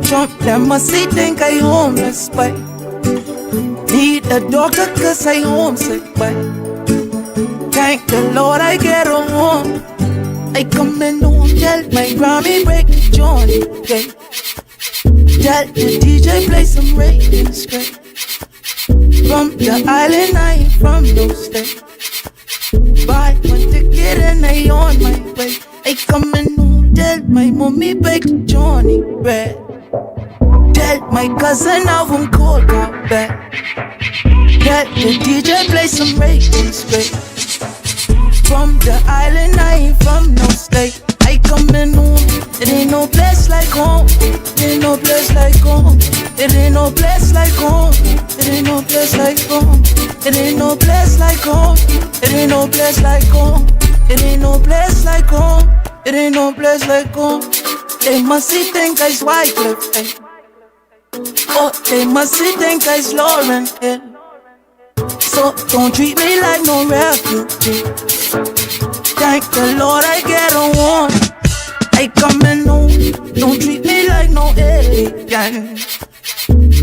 Trump, them must think I homeless, but need a doctor cause I homesick, but thank the Lord I get home. I come in home, tell my Grammy break the joint, yeah. Tell the DJ play some reggae straight. From the island, I ain't from no state. Buy one ticket and I on my way. I come in home, tell my mommy bake Johnny bread. Tell my cousin how I'm cold got back. Tell the DJ play some reggae straight. From the island, I ain't from no state. I come in home, it ain't no place like home. It ain't no place like home. It ain't no place like home. It ain't no place like home. It ain't no place like home. It ain't no place like home. It ain't no place like home. It ain't no place like home. They must think I's Wycliffe, eh? Oh, they must think I's Lauren, eh? So don't treat me like no refugee. Thank the Lord I get a warn. I come in home, don't treat me like no alien.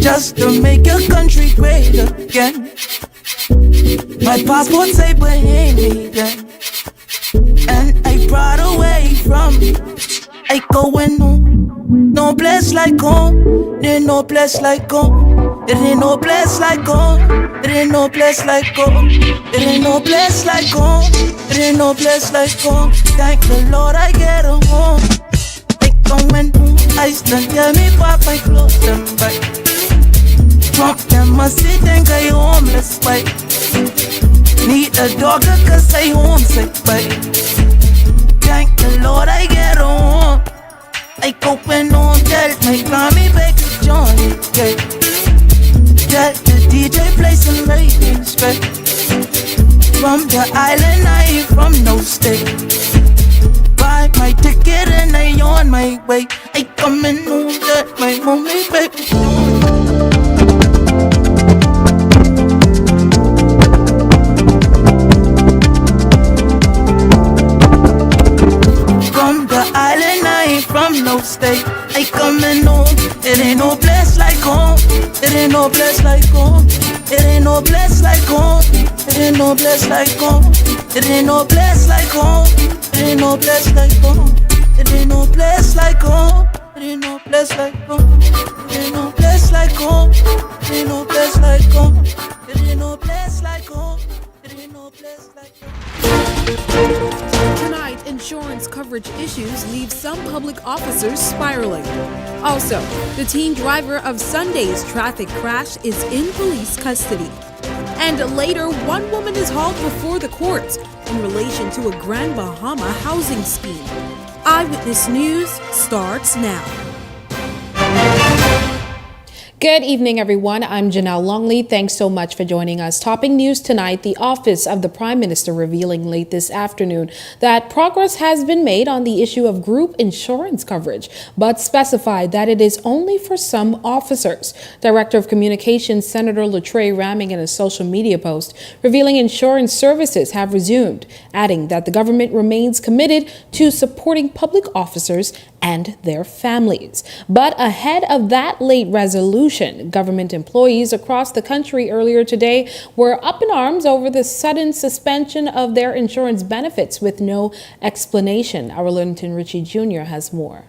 Just to make your country great again. My passport say Bahamian, and I brought away from me. I going home, no place like home. There ain't no place like home. There ain't no place like home. There ain't no place like home. There ain't no place like home. There ain't no place like home. Thank the Lord I get a home. I going home, I stand tell me pop my clothes them back. Trump them must think I homeless, but need a doctor cause I homesick, but thank the Lord I get home. I go and home, tell my Grammy bake Johnny, yeah. Tell the DJ play some reggae straight. From the island, I ain't from no state. Buy my ticket and I on my way. I come and home, tell my mommy bake from no state. I coming home. It ain't no place like home. It ain't no place like home. It ain't no place like home. It ain't no place like home. It ain't no place like home. It ain't no place like home. It ain't no place like home. It ain't no place like home. It ain't no place like home. It ain't no place like home. It ain't no place like home. It ain't no place like home. Tonight, insurance coverage issues leave some public officers spiraling. Also, the teen driver of Sunday's traffic crash is in police custody. And later, one woman is hauled before the courts in relation to a Grand Bahama housing scheme. Eyewitness News starts now. Good evening, everyone. I'm Janelle Longley. Thanks so much for joining us. Topping news tonight, the Office of the Prime Minister revealing late this afternoon that progress has been made on the issue of group insurance coverage, but specified that it is only for some officers. Director of Communications Senator Latreille Ramming in a social media post revealing insurance services have resumed, adding that the government remains committed to supporting public officers and their families. But ahead of that late resolution, government employees across the country earlier today were up in arms over the sudden suspension of their insurance benefits with no explanation. Our Linton Ritchie Jr. has more.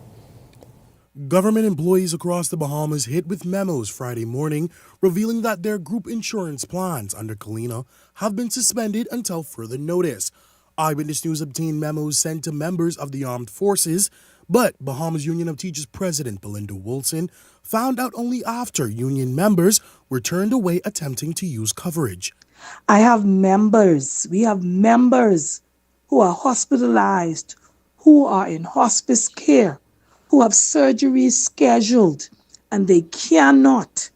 Government employees across the Bahamas hit with memos Friday morning revealing that their group insurance plans under Kalina have been suspended until further notice. Eyewitness News obtained memos sent to members of the armed forces, but Bahamas Union of Teachers President Belinda Wilson found out only after union members were turned away attempting to use coverage. We have members who are hospitalized, who are in hospice care, who have surgeries scheduled, and they cannot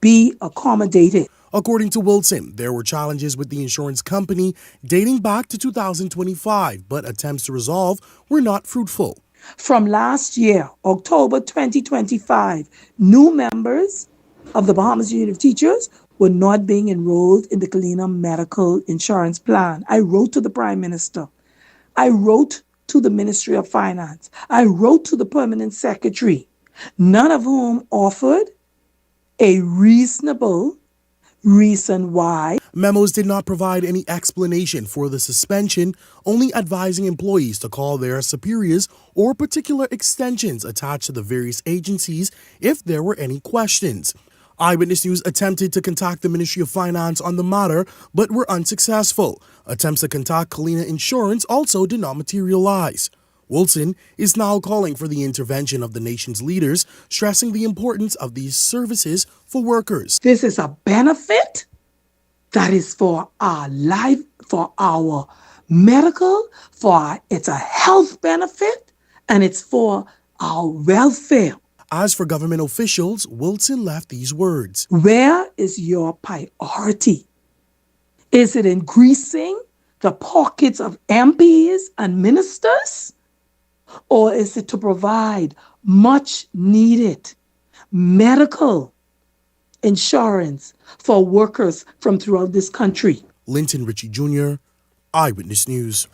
be accommodated. According to Wilson, there were challenges with the insurance company dating back to 2025, but attempts to resolve were not fruitful. From last year, October 2025, new members of the Bahamas Union of Teachers were not being enrolled in the Kalina Medical Insurance Plan. I wrote to the Prime Minister. I wrote to the Ministry of Finance. I wrote to the Permanent Secretary. none of whom offered a reasonable reason why. Memos did not provide any explanation for the suspension, only advising employees to call their superiors or particular extensions attached to the various agencies if there were any questions. Eyewitness News attempted to contact the Ministry of Finance on the matter, but were unsuccessful. Attempts to contact Kalina Insurance also did not materialize. Wilson is now calling for the intervention of the nation's leaders, stressing the importance of these services for workers. This is a benefit that is for our life, for our medical, it's a health benefit, and it's for our welfare. As for government officials, Wilson left these words. Where is your priority? Is it increasing the pockets of MPs and ministers? Or is it to provide much needed medical insurance for workers from throughout this country? Linton Ritchie Jr., Eyewitness News.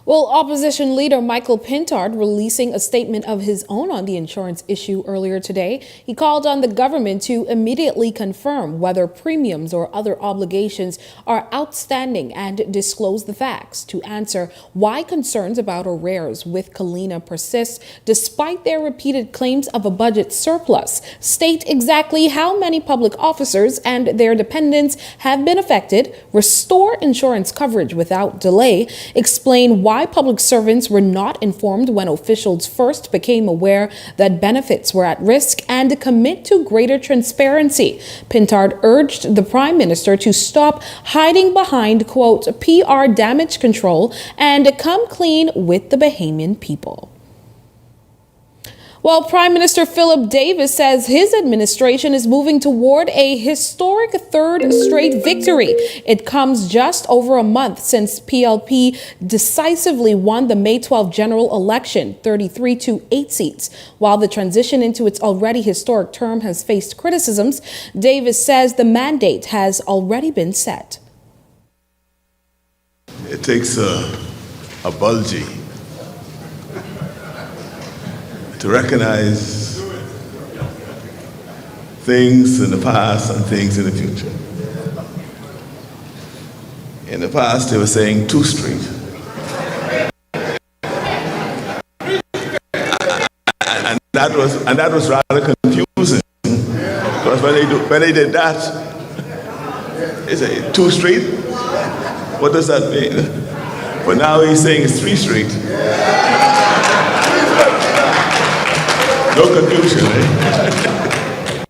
Well, opposition leader Michael Pintard releasing a statement of his own on the insurance issue earlier today. He called on the government to immediately confirm whether premiums or other obligations are outstanding and disclose the facts to answer why concerns about arrears with Kalina persist despite their repeated claims of a budget surplus, state exactly how many public officers and their dependents have been affected, restore insurance coverage without delay, explain why public servants were not informed when officials first became aware that benefits were at risk, and commit to greater transparency. Pintard urged the Prime Minister to stop hiding behind, quote, PR damage control and come clean with the Bahamian people. Well, Prime Minister Philip Davis says his administration is moving toward a historic third straight victory. It comes just over a month since PLP decisively won the May 12 general election, 33 to 8 seats. While the transition into its already historic term has faced criticisms, Davis says the mandate has already been set. It takes a bulgy to recognize things in the past and things in the future. In the past, they were saying 2 Street. And that was rather confusing, because when they did that, they say 2 Street. What does that mean? But now he's saying it's 3 Street. No confusion, eh?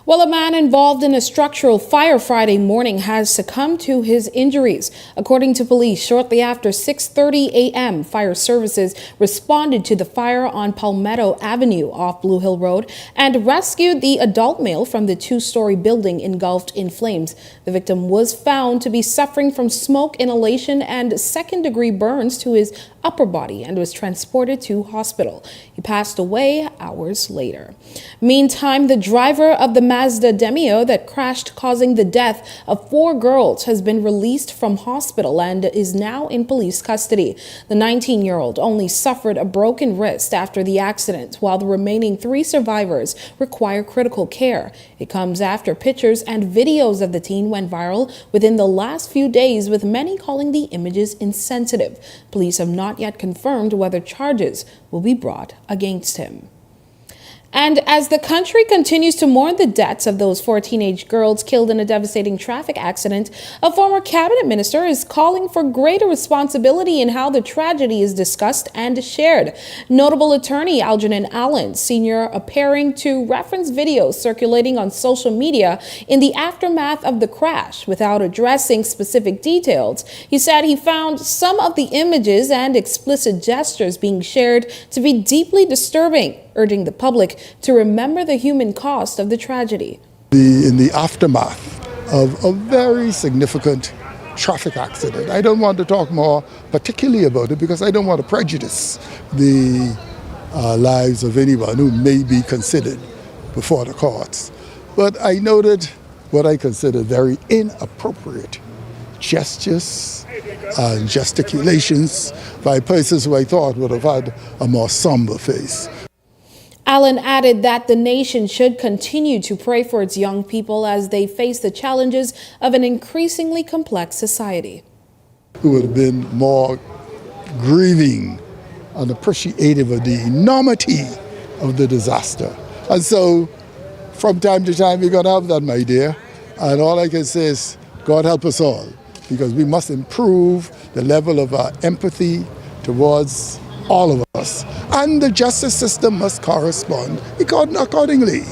Well, a man involved in a structural fire Friday morning has succumbed to his injuries. According to police, shortly after 6:30 a.m., fire services responded to the fire on Palmetto Avenue off Blue Hill Road and rescued the adult male from the 2-story building engulfed in flames. The victim was found to be suffering from smoke inhalation and second-degree burns to his upper body and was transported to hospital. He passed away hours later. Meantime, the driver of the Mazda Demio that crashed, causing the death of 4 girls, has been released from hospital and is now in police custody. The 19-year-old only suffered a broken wrist after the accident, while the remaining 3 survivors require critical care. It comes after pictures and videos of the teen went viral within the last few days, with many calling the images insensitive. Police have not yet confirmed whether charges will be brought against him. And as the country continues to mourn the deaths of those 4 teenage girls killed in a devastating traffic accident, a former cabinet minister is calling for greater responsibility in how the tragedy is discussed and shared. Notable attorney Algernon Allen Sr. appearing to reference videos circulating on social media in the aftermath of the crash without addressing specific details. He said he found some of the images and explicit gestures being shared to be deeply disturbing, urging the public to remember the human cost of the tragedy. In the aftermath of a very significant traffic accident, I don't want to talk more particularly about it because I don't want to prejudice the lives of anyone who may be considered before the courts. But I noted what I consider very inappropriate gestures and gesticulations by persons who I thought would have had a more somber face. Allen added that the nation should continue to pray for its young people as they face the challenges of an increasingly complex society. We would have been more grieving and appreciative of the enormity of the disaster. And so, from time to time, we're going to have that, my dear. And all I can say is, God help us all, because we must improve the level of our empathy towards all of us. And the justice system must correspond accordingly.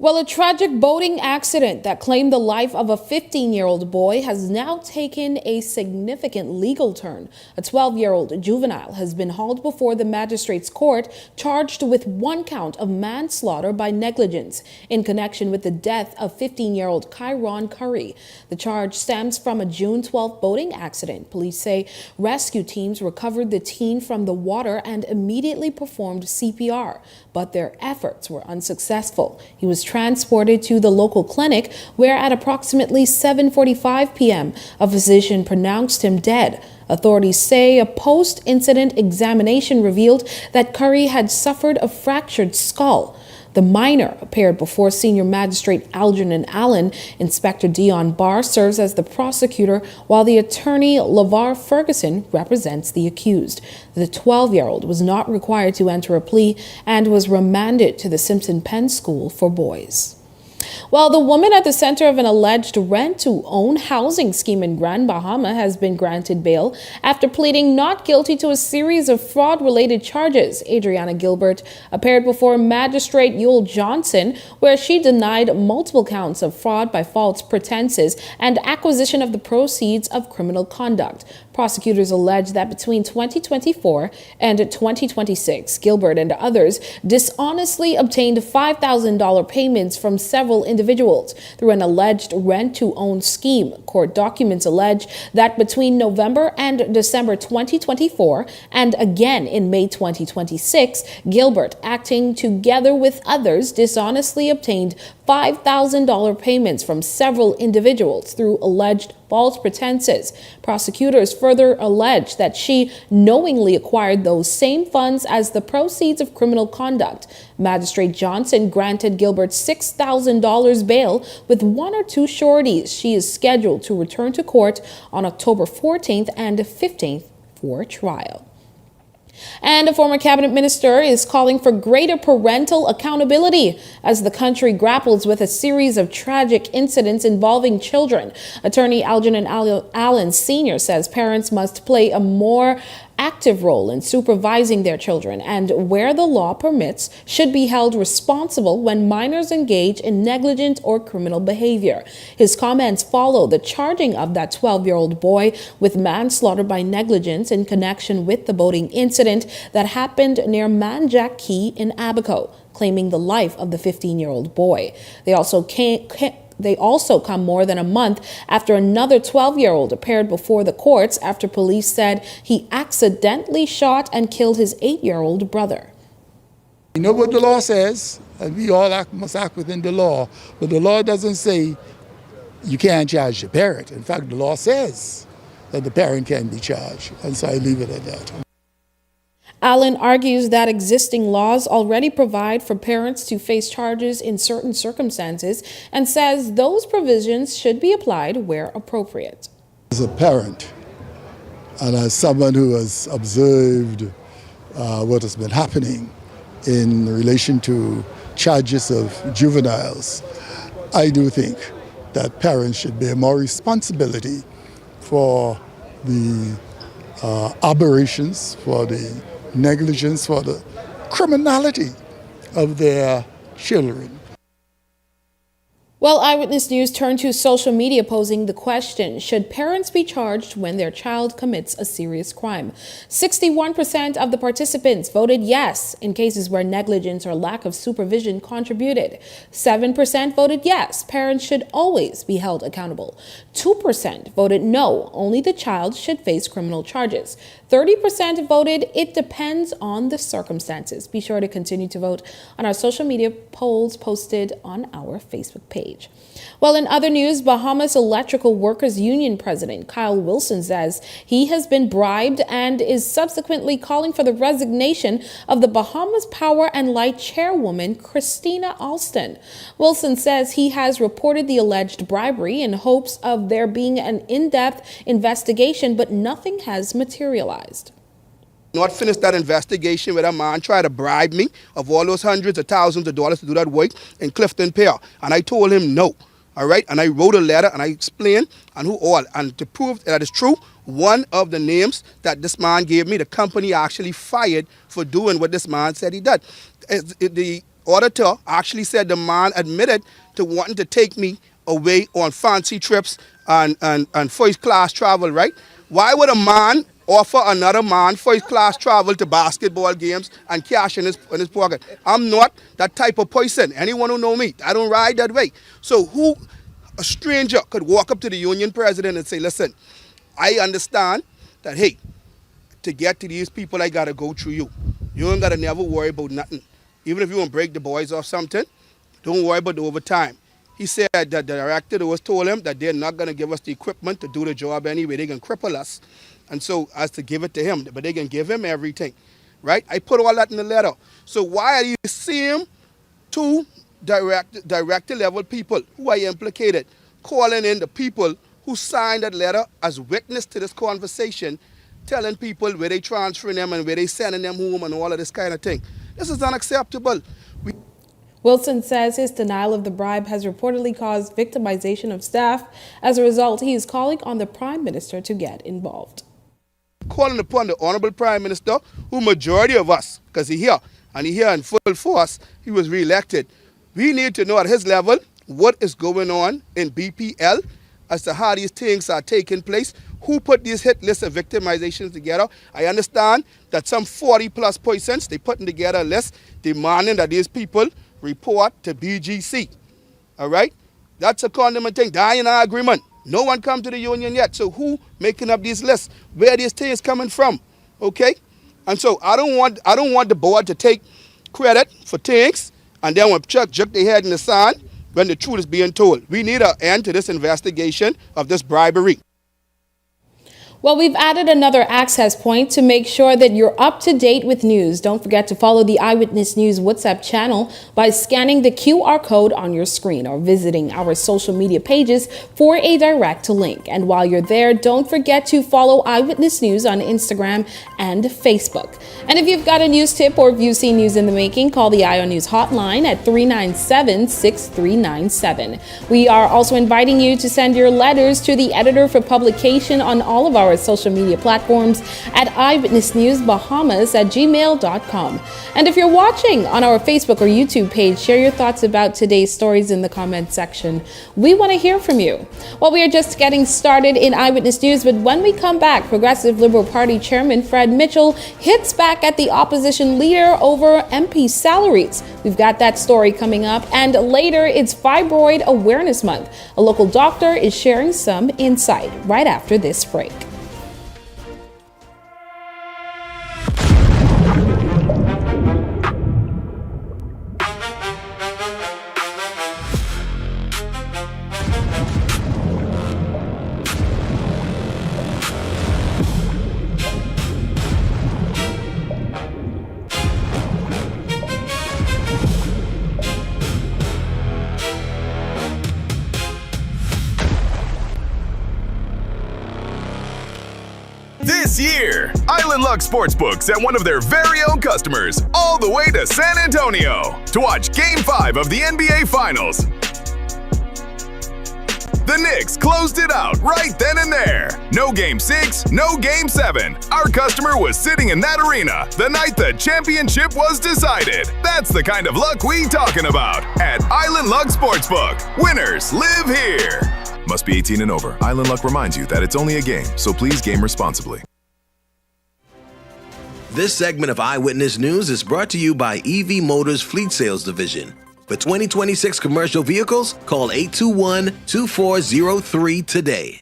Well, a tragic boating accident that claimed the life of a 15-year-old boy has now taken a significant legal turn. A 12-year-old juvenile has been hauled before the magistrate's court, charged with 1 count of manslaughter by negligence in connection with the death of 15-year-old Kyron Curry. The charge stems from a June 12th boating accident. Police say rescue teams recovered the teen from the water and immediately performed CPR, but their efforts were unsuccessful. He was transported to the local clinic, where at approximately 7:45 p.m. a physician pronounced him dead. Authorities say a post-incident examination revealed that Curry had suffered a fractured skull. The minor appeared before Senior Magistrate Algernon Allen. Inspector Dion Barr serves as the prosecutor, while the attorney LeVar Ferguson represents the accused. The 12-year-old was not required to enter a plea and was remanded to the Simpson Penn School for Boys. Well, the woman at the center of an alleged rent-to-own housing scheme in Grand Bahama has been granted bail after pleading not guilty to a series of fraud-related charges. Adriana Gilbert appeared before Magistrate Yul Johnson, where she denied multiple counts of fraud by false pretenses and acquisition of the proceeds of criminal conduct. Prosecutors allege that between 2024 and 2026, Gilbert and others dishonestly obtained $5,000 payments from several individuals through an alleged rent-to-own scheme. Court documents allege that between November and December 2024 and again in May 2026, Gilbert, acting together with others, dishonestly obtained $5,000 payments from several individuals through alleged false pretenses. Prosecutors further allege that she knowingly acquired those same funds as the proceeds of criminal conduct. Magistrate Johnson granted Gilbert $6,000 bail with 1 or 2 sureties. She is scheduled to return to court on October 14th and 15th for trial. And a former cabinet minister is calling for greater parental accountability as the country grapples with a series of tragic incidents involving children. Attorney Algernon Allen Sr. says parents must play a more active role in supervising their children and, where the law permits, should be held responsible when minors engage in negligent or criminal behavior. His comments follow the charging of that 12-year-old boy with manslaughter by negligence in connection with the boating incident that happened near Manjack Key in Abaco, claiming the life of the 15-year-old boy. They also come more than a month after another 12-year-old appeared before the courts after police said he accidentally shot and killed his 8-year-old brother. You know what the law says, and we all must act within the law, but the law doesn't say you can't charge the parent. In fact, the law says that the parent can be charged, and so I leave it at that. Allen argues that existing laws already provide for parents to face charges in certain circumstances and says those provisions should be applied where appropriate. As a parent and as someone who has observed what has been happening in relation to charges of juveniles, I do think that parents should bear more responsibility for the aberrations, for the negligence, for the criminality of their children. Well, Eyewitness News turned to social media posing the question, should parents be charged when their child commits a serious crime? 61% of the participants voted yes in cases where negligence or lack of supervision contributed. 7% voted yes, parents should always be held accountable. 2% voted no, only the child should face criminal charges. 30% voted, it depends on the circumstances. Be sure to continue to vote on our social media polls posted on our Facebook page. Well, in other news, Bahamas Electrical Workers Union President Kyle Wilson says he has been bribed and is subsequently calling for the resignation of the Bahamas Power and Light chairwoman, Christina Alston. Wilson says he has reported the alleged bribery in hopes of there being an in-depth investigation, but nothing has materialized. Not finish that investigation with a man try to bribe me of all those hundreds of thousands of dollars to do that work in Clifton Pier. And I told him no. All right. And I wrote a letter and I explained and who all. And to prove that it's true, one of the names that this man gave me, the company actually fired for doing what this man said he did. The auditor actually said the man admitted to wanting to take me away on fancy trips and first class travel, right? Why would a man offer another man first class travel to basketball games and cash in his pocket? I'm not that type of person. Anyone who know me, I don't ride that way. So who, a stranger, could walk up to the union president and say, listen, I understand that, hey, to get to these people, I got to go through you. You ain't got to never worry about nothing. Even if you want to break the boys off something, don't worry about the overtime. He said that the director was told him that they're not going to give us the equipment to do the job anyway. They can cripple us. And so as to give it to him, but they can give him everything, right? I put all that in the letter. So why are you seeing two director level people who are implicated calling in the people who signed that letter as witness to this conversation, telling people where they transferring them and where they sending them home and all of this kind of thing? This is unacceptable. Wilson says his denial of the bribe has reportedly caused victimization of staff. As a result, he is calling on the Prime Minister to get involved. Calling upon the Honorable Prime Minister, who majority of us, because he's here, and he's here in full force, he was re-elected. We need to know at his level what is going on in BPL as to how these things are taking place. Who put these hit lists of victimizations together? I understand that some 40 plus persons, they putting together a list demanding that these people report to BGC. All right? That's a condiment thing. That ain't our agreement. No one come to the union yet. So who making up these lists? Where are these things coming from? Okay? And so I don't want the board to take credit for things and then when Chuck jerk their head in the sand when the truth is being told. We need an end to this investigation of this bribery. Well, we've added another access point to make sure that you're up to date with news. Don't forget to follow the Eyewitness News WhatsApp channel by scanning the QR code on your screen or visiting our social media pages for a direct link. And while you're there, don't forget to follow Eyewitness News on Instagram and Facebook. And if you've got a news tip or if you've seen news in the making, call the Eye on News hotline at 397-6397. We are also inviting you to send your letters to the editor for publication on all of our social media platforms at eyewitnessnewsbahamas@gmail.com. And if you're watching on our Facebook or YouTube page, share your thoughts about today's stories in the comment section. We want to hear from you. Well, we are just getting started in Eyewitness News, but when we come back, Progressive Liberal Party Chairman Fred Mitchell hits back at the opposition leader over MP salaries. We've got that story coming up. And later, it's Fibroid Awareness Month. A local doctor is sharing some insight right after this break. This year, Island Luck Sportsbook sent one of their very own customers all the way to San Antonio to watch Game 5 of the NBA Finals. The Knicks closed it out right then and there. No Game 6, no Game 7. Our customer was sitting in that arena the night the championship was decided. That's the kind of luck we talking about at Island Luck Sportsbook. Winners live here. Must be 18 and over. Island Luck reminds you that it's only a game, so please game responsibly. This segment of Eyewitness News is brought to you by EV Motors Fleet Sales Division. For 2026 commercial vehicles, call 821-2403 today.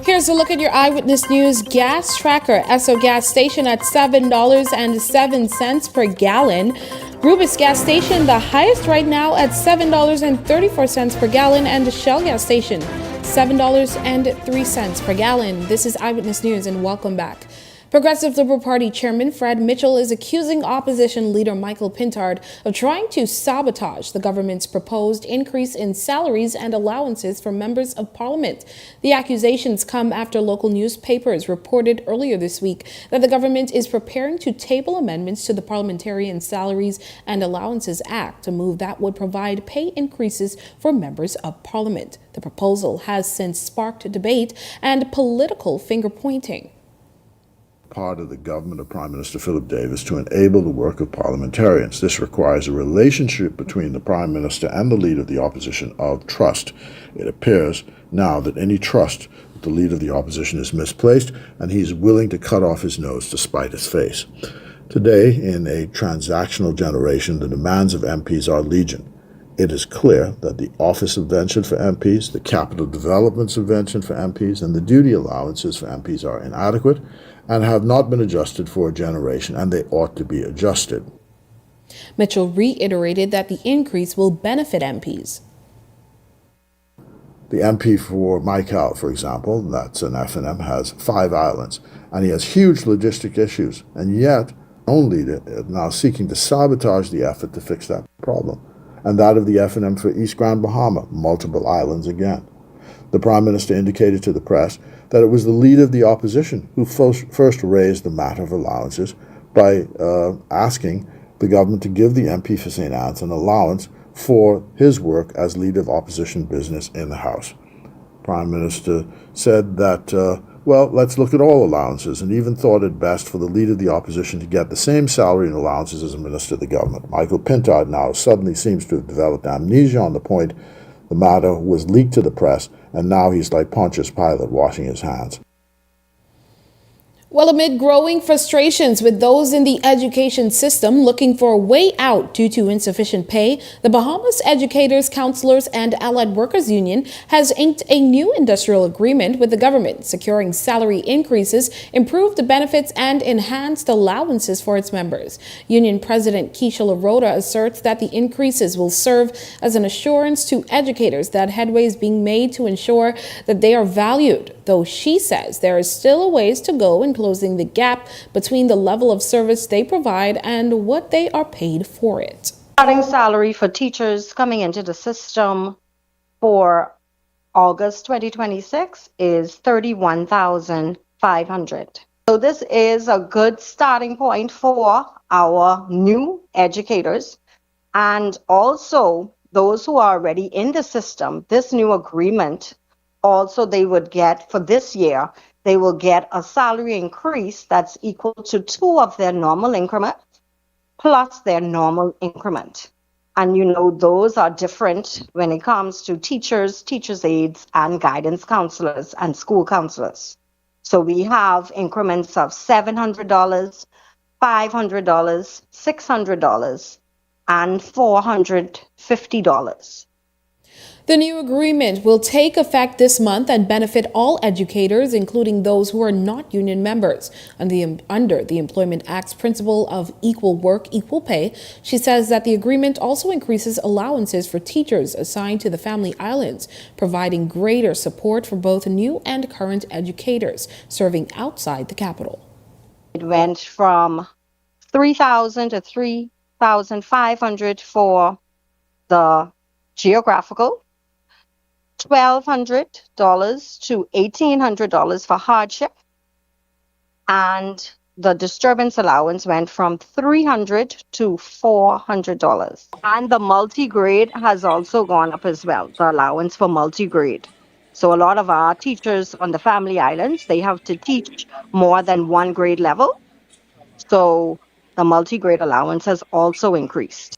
Here's a look at your Eyewitness News gas tracker. Esso gas station at $7.07 per gallon. Rubis gas station, the highest right now at $7.34 per gallon, and the Shell gas station, $7.03 per gallon. This is Eyewitness News, and welcome back. Progressive Liberal Party Chairman Fred Mitchell is accusing opposition leader Michael Pintard of trying to sabotage the government's proposed increase in salaries and allowances for members of parliament. The accusations come after local newspapers reported earlier this week that the government is preparing to table amendments to the Parliamentarian Salaries and Allowances Act, a move that would provide pay increases for members of parliament. The proposal has since sparked debate and political finger-pointing. Part of the government of Prime Minister Philip Davis to enable the work of parliamentarians. This requires a relationship between the Prime Minister and the leader of the opposition of trust. It appears now that any trust with the leader of the opposition is misplaced, and he's willing to cut off his nose to spite his face. Today, in a transactional generation, the demands of MPs are legion. It is clear that the office subvention for MPs, the capital development subvention for MPs, and the duty allowances for MPs are inadequate and have not been adjusted for a generation, and they ought to be adjusted. Mitchell reiterated that the increase will benefit MPs. The MP for Michael, for example, that's an F&M, has 5 islands, and he has huge logistic issues, and yet only now seeking to sabotage the effort to fix that problem. And that of the F&M for East Grand Bahama, multiple islands again. The Prime Minister indicated to the press that it was the leader of the opposition who first raised the matter of allowances by asking the government to give the MP for St. Anne's an allowance for his work as leader of opposition business in the House. Prime Minister said that, well, let's look at all allowances, and even thought it best for the leader of the opposition to get the same salary and allowances as a minister of the government. Michael Pintard now suddenly seems to have developed amnesia on the point. The matter was leaked to the press, and now he's like Pontius Pilate washing his hands. Well, amid growing frustrations with those in the education system looking for a way out due to insufficient pay, the Bahamas Educators, Counselors, and Allied Workers Union has inked a new industrial agreement with the government, securing salary increases, improved benefits, and enhanced allowances for its members. Union President Keisha LaRota asserts that the increases will serve as an assurance to educators that headway is being made to ensure that they are valued, though she says there is still a ways to go in closing the gap between the level of service they provide and what they are paid for it. Starting salary for teachers coming into the system for August 2026 is $31,500. So this is a good starting point for our new educators and also those who are already in the system. This new agreement also they would get for this year, they will get a salary increase that's equal to 2 of their normal increment plus their normal increment. And you know, those are different when it comes to teachers, teachers' aides, and guidance counselors and school counselors. So we have increments of $700, $500, $600, and $450. The new agreement will take effect this month and benefit all educators, including those who are not union members. Under the Employment Act's principle of equal work, equal pay, she says that the agreement also increases allowances for teachers assigned to the Family Islands, providing greater support for both new and current educators serving outside the capital. It went from $3,000 to $3,500 for the geographical, $1,200 to $1,800 for hardship, and the disturbance allowance went from $300 to $400. And the multi-grade has also gone up as well, the allowance for multi-grade. So a lot of our teachers on the Family Islands, they have to teach more than one grade level. So the multi-grade allowance has also increased.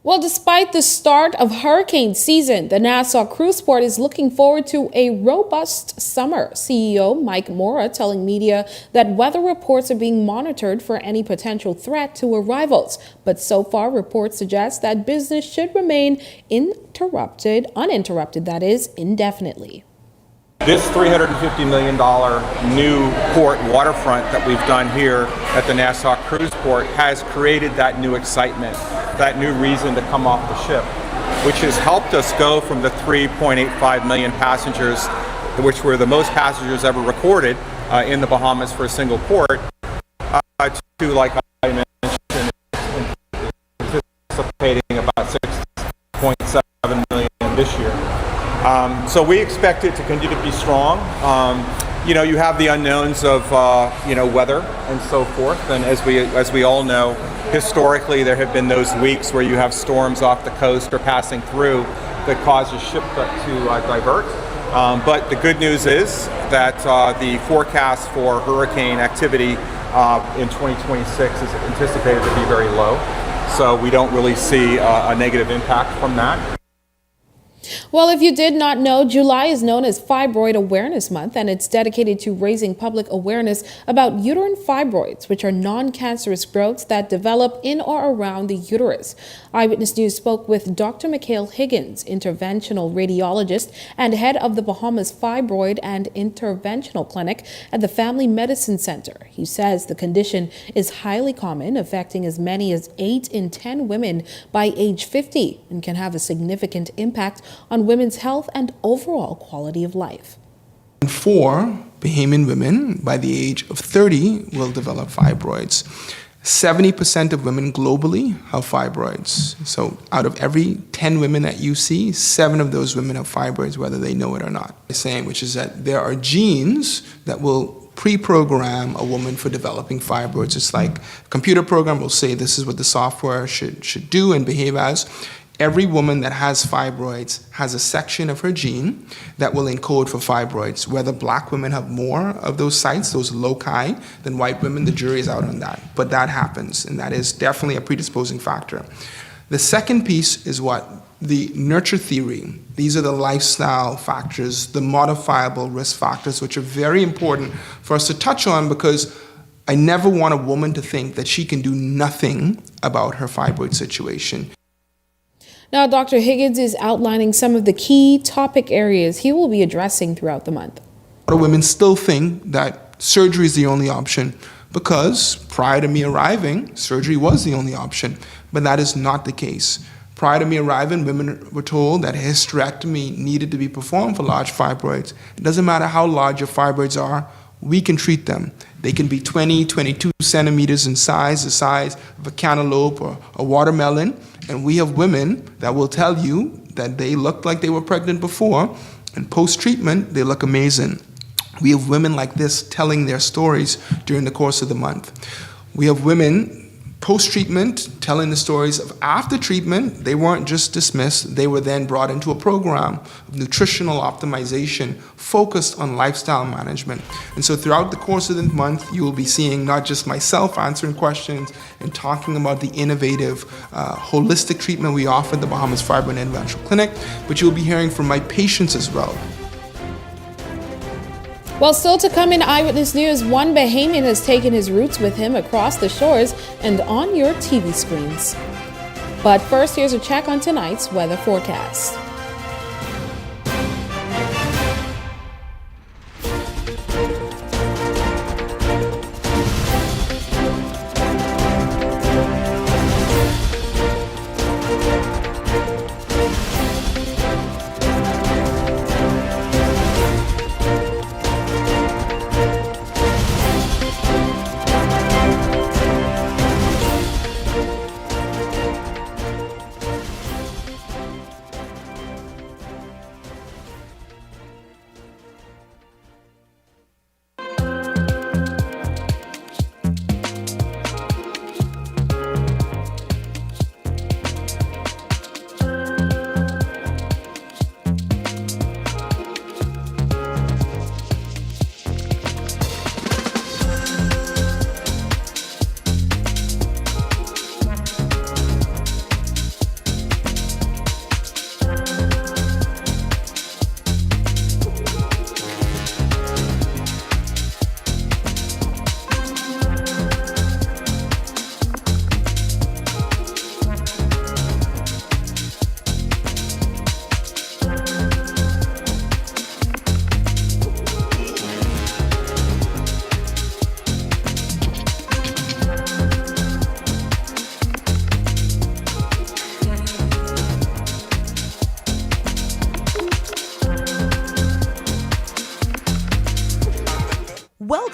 Well, despite the start of hurricane season, the Nassau Cruise Port is looking forward to a robust summer. CEO Mike Mora telling media that weather reports are being monitored for any potential threat to arrivals. But so far, reports suggest that business should remain uninterrupted, that is, indefinitely. This $350 million new port waterfront that we've done here at the Nassau Cruise Port has created that new excitement, that new reason to come off the ship, which has helped us go from the 3.85 million passengers, which were the most passengers ever recorded in the Bahamas for a single port, to, like I mentioned, anticipating about 6.7 million this year. So we expect it to continue to be strong. You have the unknowns of weather and so forth, and as we all know, historically there have been those weeks where you have storms off the coast or passing through that causes ship to divert. But the good news is that the forecast for hurricane activity in 2026 is anticipated to be very low, so we don't really see a negative impact from that. Well, if you did not know, July is known as Fibroid Awareness Month, and it's dedicated to raising public awareness about uterine fibroids, which are non-cancerous growths that develop in or around the uterus. Eyewitness News spoke with Dr. Mikhail Higgins, interventional radiologist and head of the Bahamas Fibroid and Interventional Clinic at the Family Medicine Center. He says the condition is highly common, affecting as many as 8 in 10 women by age 50, and can have a significant impact on women's health and overall quality of life. 4 Bahamian women by the age of 30 will develop fibroids. 70% of women globally have fibroids. So out of every 10 women that you see, 7 of those women have fibroids, whether they know it or not. Saying, which is that there are genes that will pre-program a woman for developing fibroids. It's like a computer program will say this is what the software should do and behave as. Every woman that has fibroids has a section of her gene that will encode for fibroids. Whether black women have more of those sites, those loci, than white women, the jury is out on that. But that happens, and that is definitely a predisposing factor. The second piece is what? The nurture theory. These are the lifestyle factors, the modifiable risk factors, which are very important for us to touch on, because I never want a woman to think that she can do nothing about her fibroid situation. Now, Dr. Higgins is outlining some of the key topic areas he will be addressing throughout the month. A lot of women still think that surgery is the only option, because prior to me arriving, surgery was the only option, but that is not the case. Prior to me arriving, women were told that a hysterectomy needed to be performed for large fibroids. It doesn't matter how large your fibroids are, we can treat them. They can be 20, 22 centimeters in size, the size of a cantaloupe or a watermelon. And we have women that will tell you that they looked like they were pregnant before, and post-treatment, they look amazing. We have women like this telling their stories during the course of the month. We have women post-treatment telling the stories of after treatment. They weren't just dismissed, they were then brought into a program of nutritional optimization focused on lifestyle management. And so throughout the course of the month, you will be seeing not just myself answering questions and talking about the innovative, holistic treatment we offer at the Bahamas Fibroid and Interventional Clinic, but you'll be hearing from my patients as well. Well, still to come in Eyewitness News, one Bahamian has taken his roots with him across the shores and on your TV screens. But first, here's a check on tonight's weather forecast.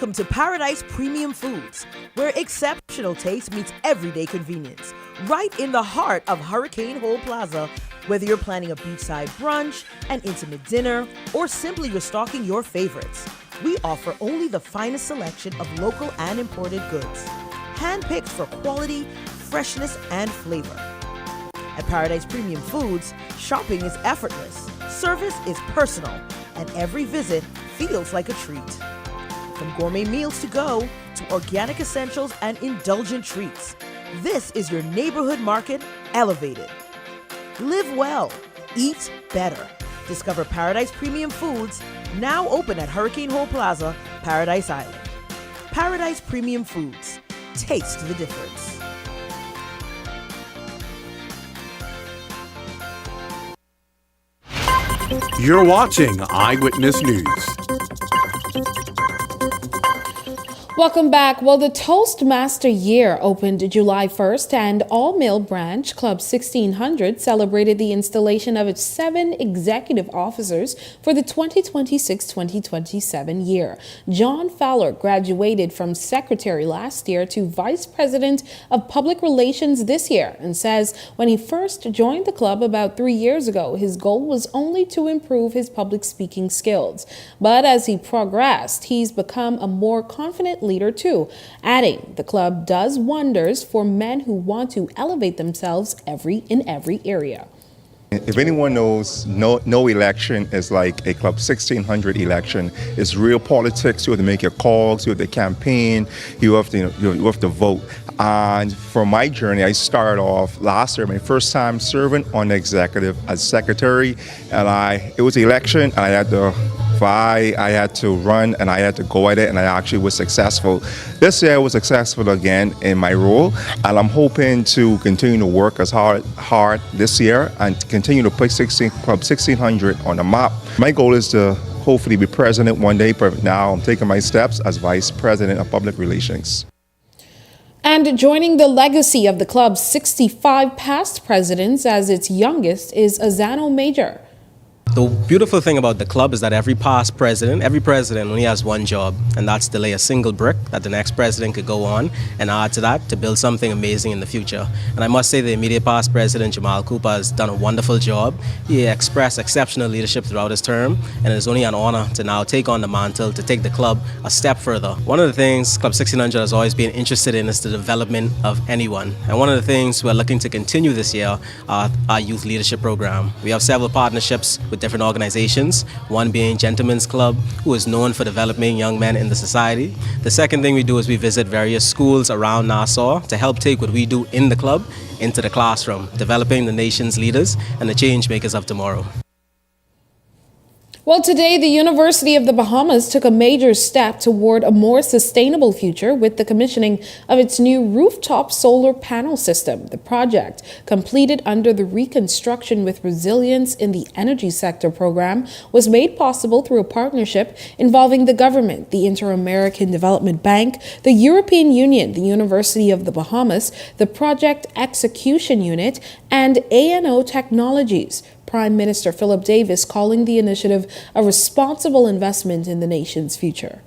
Welcome to Paradise Premium Foods, where exceptional taste meets everyday convenience. Right in the heart of Hurricane Hole Plaza, whether you're planning a beachside brunch, an intimate dinner, or simply restocking your favorites, we offer only the finest selection of local and imported goods, handpicked for quality, freshness, and flavor. At Paradise Premium Foods, shopping is effortless, service is personal, and every visit feels like a treat. From gourmet meals to go, to organic essentials and indulgent treats, this is your neighborhood market elevated. Live well, eat better. Discover Paradise Premium Foods, now open at Hurricane Hole Plaza, Paradise Island. Paradise Premium Foods, taste the difference. You're watching Eyewitness News. Welcome back. Well, the Toastmaster Year opened July 1st, and all-male branch Club 1600 celebrated the installation of its 7 executive officers for the 2026-2027 year. John Fowler graduated from secretary last year to vice president of public relations this year and says when he first joined the club about 3 years ago, his goal was only to improve his public speaking skills. But as he progressed, he's become a more confident leader too, adding the club does wonders for men who want to elevate themselves in every area. If anyone knows, no election is like a Club 1600 election. It's real politics. You have to make your calls, you have to campaign, you have to vote. And for my journey, I started off last year, my first time serving on the executive as secretary, and it was an election, and I had to vie, I had to run, and I had to go at it, and I actually was successful. This year I was successful again in my role, and I'm hoping to continue to work as hard this year and to continue to put Club 1600 on the map. My goal is to hopefully be president one day, but now I'm taking my steps as vice president of public relations. And joining the legacy of the club's 65 past presidents as its youngest is Azano Major. The beautiful thing about the club is that every president only has one job, and that's to lay a single brick that the next president could go on and add to that to build something amazing in the future. And I must say the immediate past president, Jamal Cooper, has done a wonderful job. He expressed exceptional leadership throughout his term, and it is only an honor to now take on the mantle to take the club a step further. One of the things Club 1600 has always been interested in is the development of anyone. And one of the things we're looking to continue this year are our youth leadership program. We have several partnerships with different organizations, one being Gentlemen's Club, who is known for developing young men in the society. The second thing we do is we visit various schools around Nassau to help take what we do in the club into the classroom, developing the nation's leaders and the change makers of tomorrow. Well, today, the University of the Bahamas took a major step toward a more sustainable future with the commissioning of its new rooftop solar panel system. The project, completed under the Reconstruction with Resilience in the Energy Sector program, was made possible through a partnership involving the government, the Inter-American Development Bank, the European Union, the University of the Bahamas, the Project Execution Unit, and ANO Technologies. Prime Minister Philip Davis calling the initiative a responsible investment in the nation's future.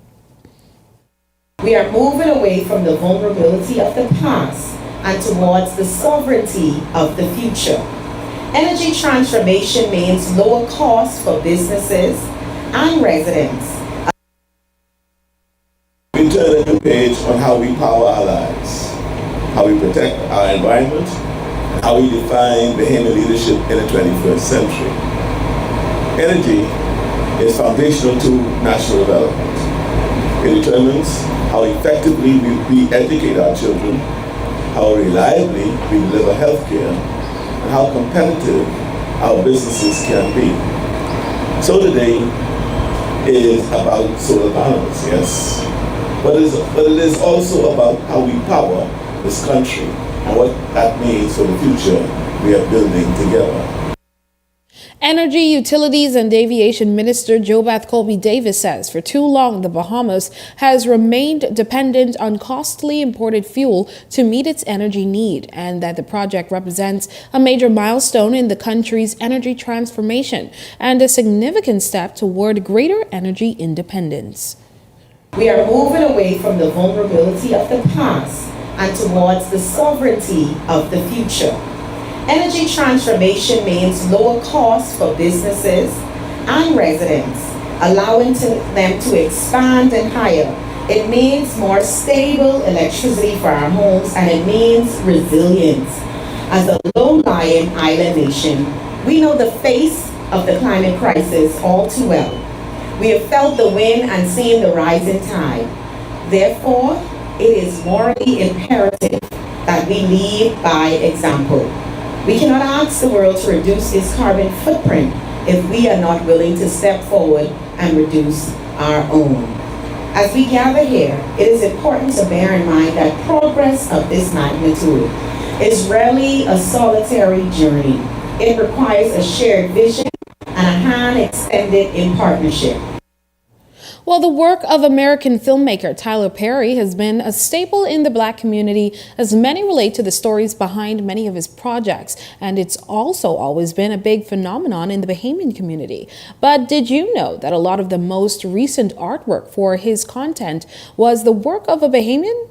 We are moving away from the vulnerability of the past and towards the sovereignty of the future. Energy transformation means lower costs for businesses and residents. We turn a new page on how we power our lives, how we protect our environment, how we define Bahamian leadership in the 21st century. Energy is foundational to national development. It determines how effectively we educate our children, how reliably we deliver health care, and how competitive our businesses can be. So today is about solar panels, yes, but it is also about how we power this country and what that means for the future we are building together. Energy, Utilities and Aviation Minister Jobath Colby Davis says for too long the Bahamas has remained dependent on costly imported fuel to meet its energy need, and that the project represents a major milestone in the country's energy transformation and a significant step toward greater energy independence. We are moving away from the vulnerability of the past and towards the sovereignty of the future. Energy transformation means lower costs for businesses and residents, allowing them to expand and hire. It means more stable electricity for our homes, and it means resilience. As a low-lying island nation, we know the face of the climate crisis all too well. We have felt the wind and seen the rising tide. Therefore, it is morally imperative that we lead by example. We cannot ask the world to reduce its carbon footprint if we are not willing to step forward and reduce our own. As we gather here, it is important to bear in mind that progress of this magnitude is rarely a solitary journey. It requires a shared vision and a hand extended in partnership. Well, the work of American filmmaker Tyler Perry has been a staple in the Black community, as many relate to the stories behind many of his projects. And it's also always been a big phenomenon in the Bahamian community. But did you know that a lot of the most recent artwork for his content was the work of a Bahamian?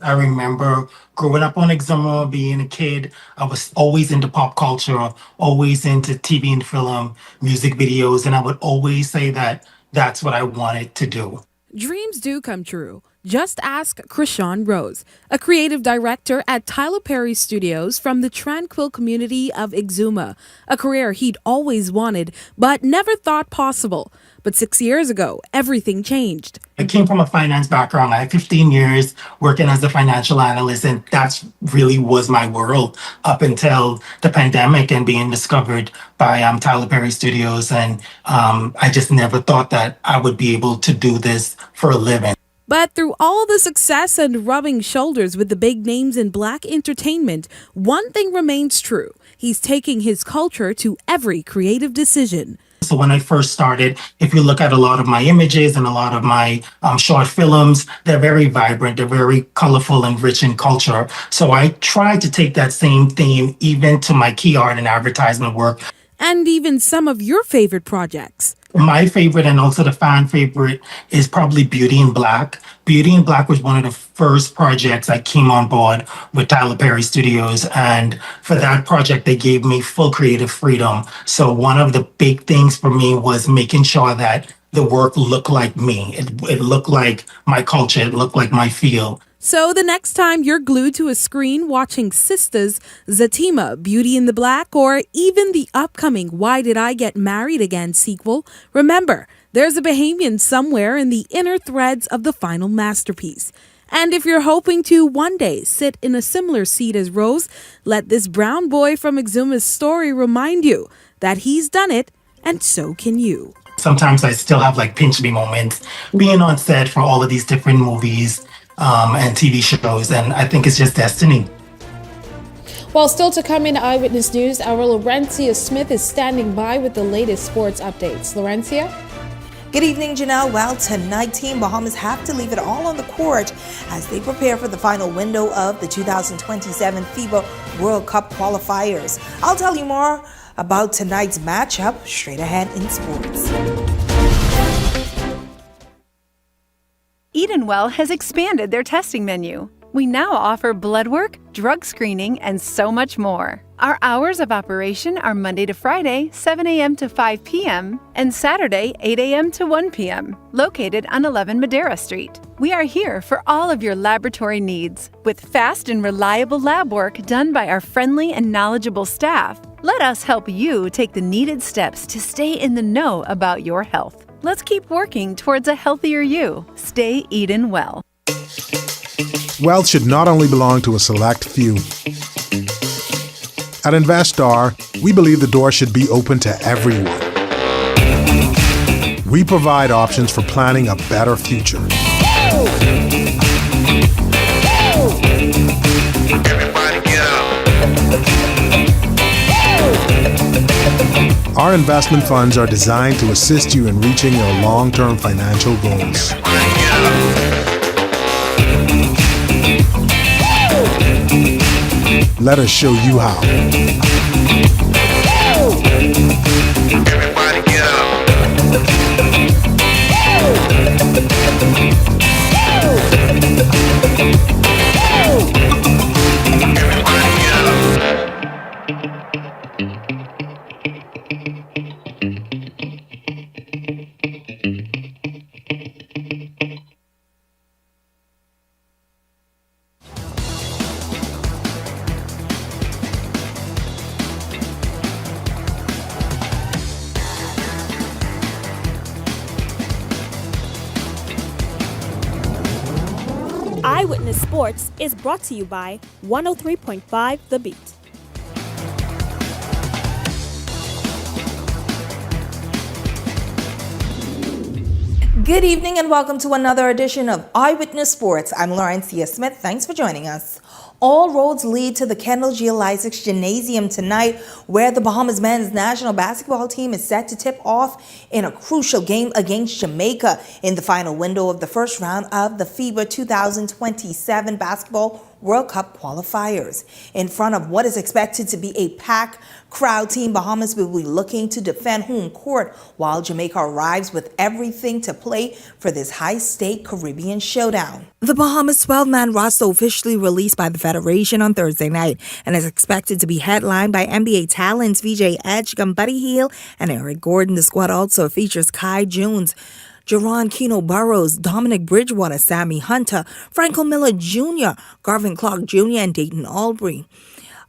I remember growing up on Exuma, being a kid, I was always into pop culture, always into TV and film, music videos, and I would always say that that's what I wanted to do. Dreams do come true. Just ask Krishan Rose, a creative director at Tyler Perry Studios from the tranquil community of Exuma, a career he'd always wanted but never thought possible. But 6 years ago, everything changed. I came from a finance background. I had 15 years working as a financial analyst, and that really was my world up until the pandemic and being discovered by Tyler Perry Studios. And I just never thought that I would be able to do this for a living. But through all the success and rubbing shoulders with the big names in Black entertainment, one thing remains true. He's taking his culture to every creative decision. So when I first started, if you look at a lot of my images and a lot of my short films, they're very vibrant, they're very colorful and rich in culture. So I tried to take that same theme even to my key art and advertisement work. And even some of your favorite projects. My favorite and also the fan favorite is probably Beauty in Black. Beauty in Black was one of the first projects I came on board with Tyler Perry Studios. And for that project, they gave me full creative freedom. So one of the big things for me was making sure that the work looked like me. It looked like my culture. It looked like my feel. So the next time you're glued to a screen watching Sisters, Zatima, Beauty in the Black, or even the upcoming Why Did I Get Married Again sequel, remember, there's a Bahamian somewhere in the inner threads of the final masterpiece. And if you're hoping to one day sit in a similar seat as Rose, let this brown boy from Exuma's story remind you that he's done it, and so can you. Sometimes I still have like pinch me moments being on set for all of these different movies and TV shows, and I think it's just destiny. Well, still to come in Eyewitness News, our Laurencia Smith is standing by with the latest sports updates. Laurencia? Good evening, Janelle. Well, tonight, Team Bahamas have to leave it all on the court as they prepare for the final window of the 2027 FIBA World Cup qualifiers. I'll tell you more about tonight's matchup straight ahead in sports. Edenwell has expanded their testing menu. We now offer blood work, drug screening, and so much more. Our hours of operation are Monday to Friday, 7 a.m. to 5 p.m., and Saturday, 8 a.m. to 1 p.m., located on 11 Madera Street. We are here for all of your laboratory needs, with fast and reliable lab work done by our friendly and knowledgeable staff. Let us help you take the needed steps to stay in the know about your health. Let's keep working towards a healthier you. Stay Eden well. Wealth should not only belong to a select few. At Investar, we believe the door should be open to everyone. We provide options for planning a better future. Everybody get up. Our investment funds are designed to assist you in reaching your long-term financial goals. Let us show you how. Everybody get up. Sports is brought to you by 103.5 The Beat. Good evening and welcome to another edition of Eyewitness Sports. I'm Laurencia Smith. Thanks for joining us. All roads lead to the Kendall G. Isaacs Gymnasium tonight, where the Bahamas men's national basketball team is set to tip off in a crucial game against Jamaica in the final window of the first round of the FIBA 2027 Basketball World Cup qualifiers. In front of what is expected to be a packed crowd, Team Bahamas will be looking to defend home court while Jamaica arrives with everything to play for this high-stake Caribbean showdown. The Bahamas 12-man roster officially released by the Federation on Thursday night and is expected to be headlined by NBA talents VJ Edgecombe, Buddy Hield, and Eric Gordon. The squad also features Kai Jones, Jerron Keno Burrows, Dominic Bridgewater, Sammy Hunter, Franco Miller Jr., Garvin Clark Jr., and Dayton Albury.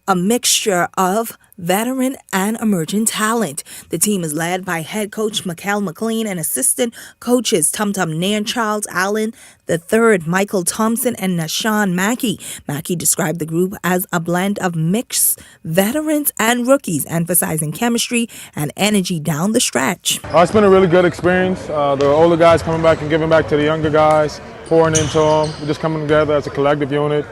A mixture of veteran and emerging talent. The team is led by head coach Mikel McLean and assistant coaches Tum Nairn, Charles Allen III, Michael Thompson, and Nashawn Mackey. Mackey described the group as a blend of mixed veterans and rookies, emphasizing chemistry and energy down the stretch. It's been a really good experience. The older guys coming back and giving back to the younger guys, pouring into them. We're just coming together as a collective unit.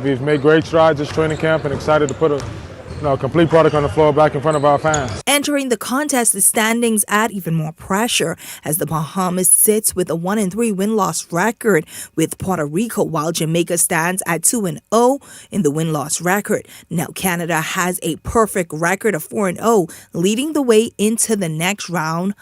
We've made great strides this training camp and excited to put a complete product on the floor back in front of our fans. Entering the contest, the standings add even more pressure as the Bahamas sits with a 1-3 win-loss record with Puerto Rico, while Jamaica stands at 2-0 in the win-loss record. Now Canada has a perfect record of 4-0, leading the way into the next round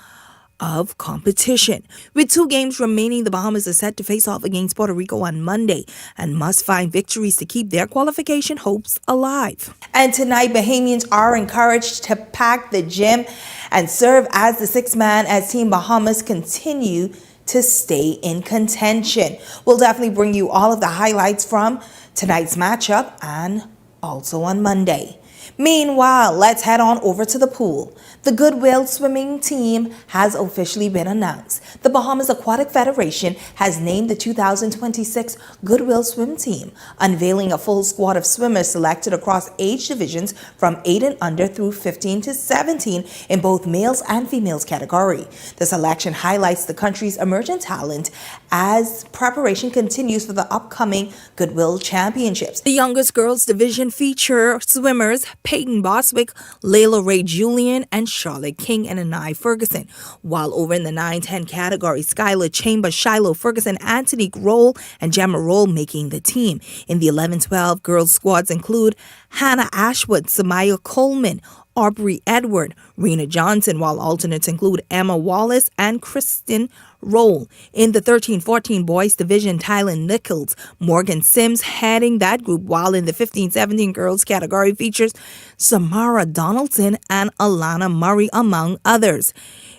of competition. With 2 games remaining, the Bahamas are set to face off against Puerto Rico on Monday and must find victories to keep their qualification hopes alive. And tonight, Bahamians are encouraged to pack the gym and serve as the 6th man as Team Bahamas continue to stay in contention. We'll definitely bring you all of the highlights from tonight's matchup and also on Monday. Meanwhile, let's head on over to the pool. The Goodwill swimming team has officially been announced. The Bahamas Aquatic Federation has named the 2026 Goodwill swim team, unveiling a full squad of swimmers selected across age divisions from 8 and under through 15 to 17 in both males and females category. The selection highlights the country's emerging talent as preparation continues for the upcoming Goodwill Championships. The youngest girls division feature swimmers Peyton Boswick, Layla Ray Julian, and Charlotte King and Anai Ferguson. While over in the 9-10 category, Skylar Chambers, Shiloh Ferguson, Anthony Grohl, and Gemma Roll making the team. In the 11-12, girls squads include Hannah Ashwood, Samaya Coleman, Aubrey Edward, Rena Johnson, while alternates include Emma Wallace and Kristen Roll. In the 13-14 boys division, Tyler Nichols, Morgan Sims heading that group, while in the 15-17 girls category features Samara Donaldson and Alana Murray, among others.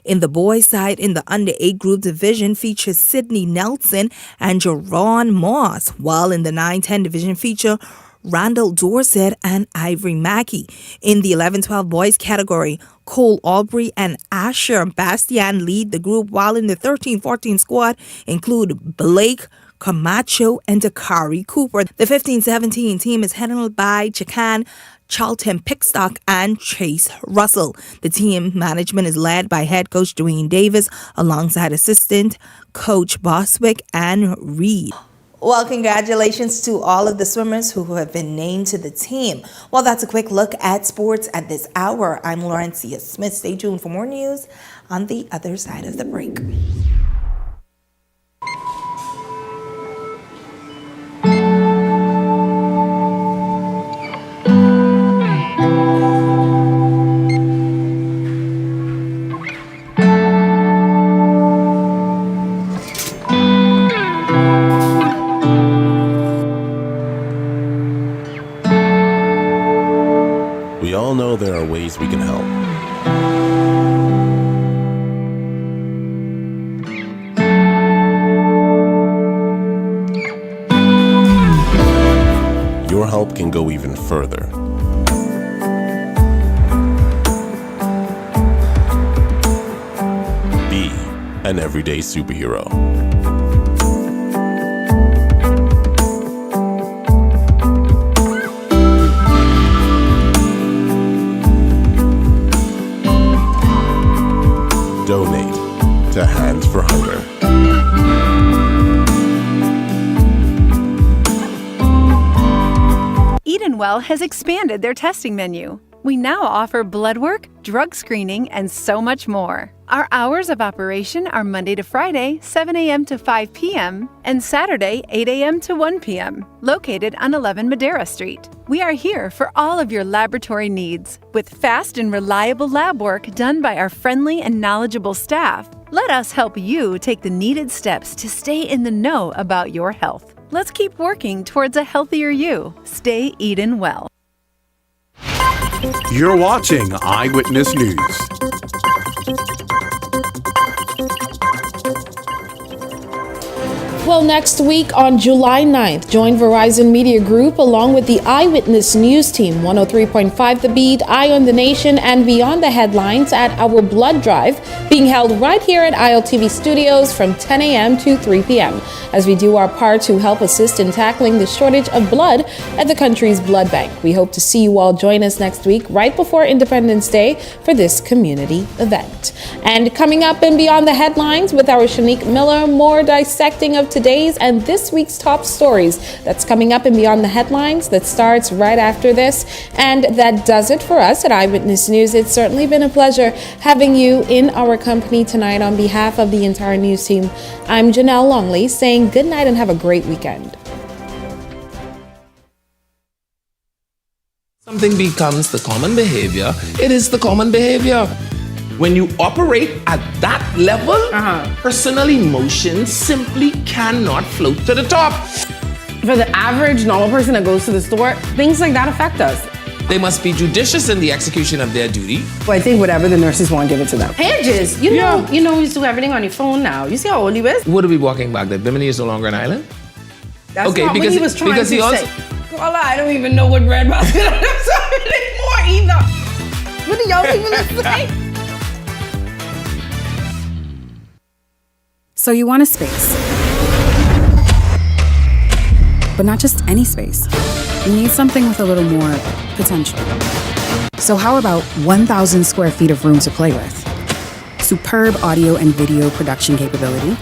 In the boys' side, in the under-8 group division features Sydney Nelson and Jerron Moss, while in the 9-10 division feature Randall Dorset and Ivory Mackey. In the 11-12 boys category, Cole Aubrey and Asher Bastian lead the group, while in the 13-14 squad include Blake Camacho and Dakari Cooper. The 15-17 team is headed by Chacan Charlton Pickstock and Chase Russell. The team management is led by head coach Dwayne Davis alongside assistant coach Boswick and Reed. Well, congratulations to all of the swimmers who have been named to the team. Well, that's a quick look at sports at this hour. I'm Laurencia Smith. Stay tuned for more news on the other side of the break. We all know there are ways we can help. Your help can go even further. Be an everyday superhero. to Hands for Hunger. Edenwell has expanded their testing menu. We now offer blood work, drug screening, and so much more. Our hours of operation are Monday to Friday, 7 a.m. to 5 p.m., and Saturday, 8 a.m. to 1 p.m., located on 11 Madera Street. We are here for all of your laboratory needs, with fast and reliable lab work done by our friendly and knowledgeable staff. Let us help you take the needed steps to stay in the know about your health. Let's keep working towards a healthier you. Stay Eden well. You're watching Eyewitness News. Well, next week on July 9th, join Verizon Media Group along with the Eyewitness News Team, 103.5 The Beat, Eye on the Nation, and Beyond the Headlines at our blood drive being held right here at ILTV Studios from 10 a.m. to 3 p.m. as we do our part to help assist in tackling the shortage of blood at the country's blood bank. We hope to see you all join us next week right before Independence Day for this community event. And coming up in Beyond the Headlines with our Shanique Miller, more dissecting of today's and this week's top stories. That's coming up in Beyond the Headlines. That starts right after this. And that does it for us at Eyewitness News. It's certainly been a pleasure having you in our company tonight. On behalf of the entire news team, I'm Janelle Longley saying good night and have a great weekend. Something becomes the common behavior, it is the common behavior. When you operate at that level, personal emotions simply cannot float to the top. For the average normal person that goes to the store, things like that affect us. They must be judicious in the execution of their duty. Well, I think whatever the nurses want, give it to them. Pages, you know, you just do everything on your phone now. You see how old he is? What are we walking back? That Bimini is no longer an island? That's okay, not because what he was trying because to he also, say. Well, I don't even know what breadbasket anymore either. What do y'all even say? So you want a space, but not just any space. You need something with a little more potential. So how about 1,000 square feet of room to play with? Superb audio and video production capability,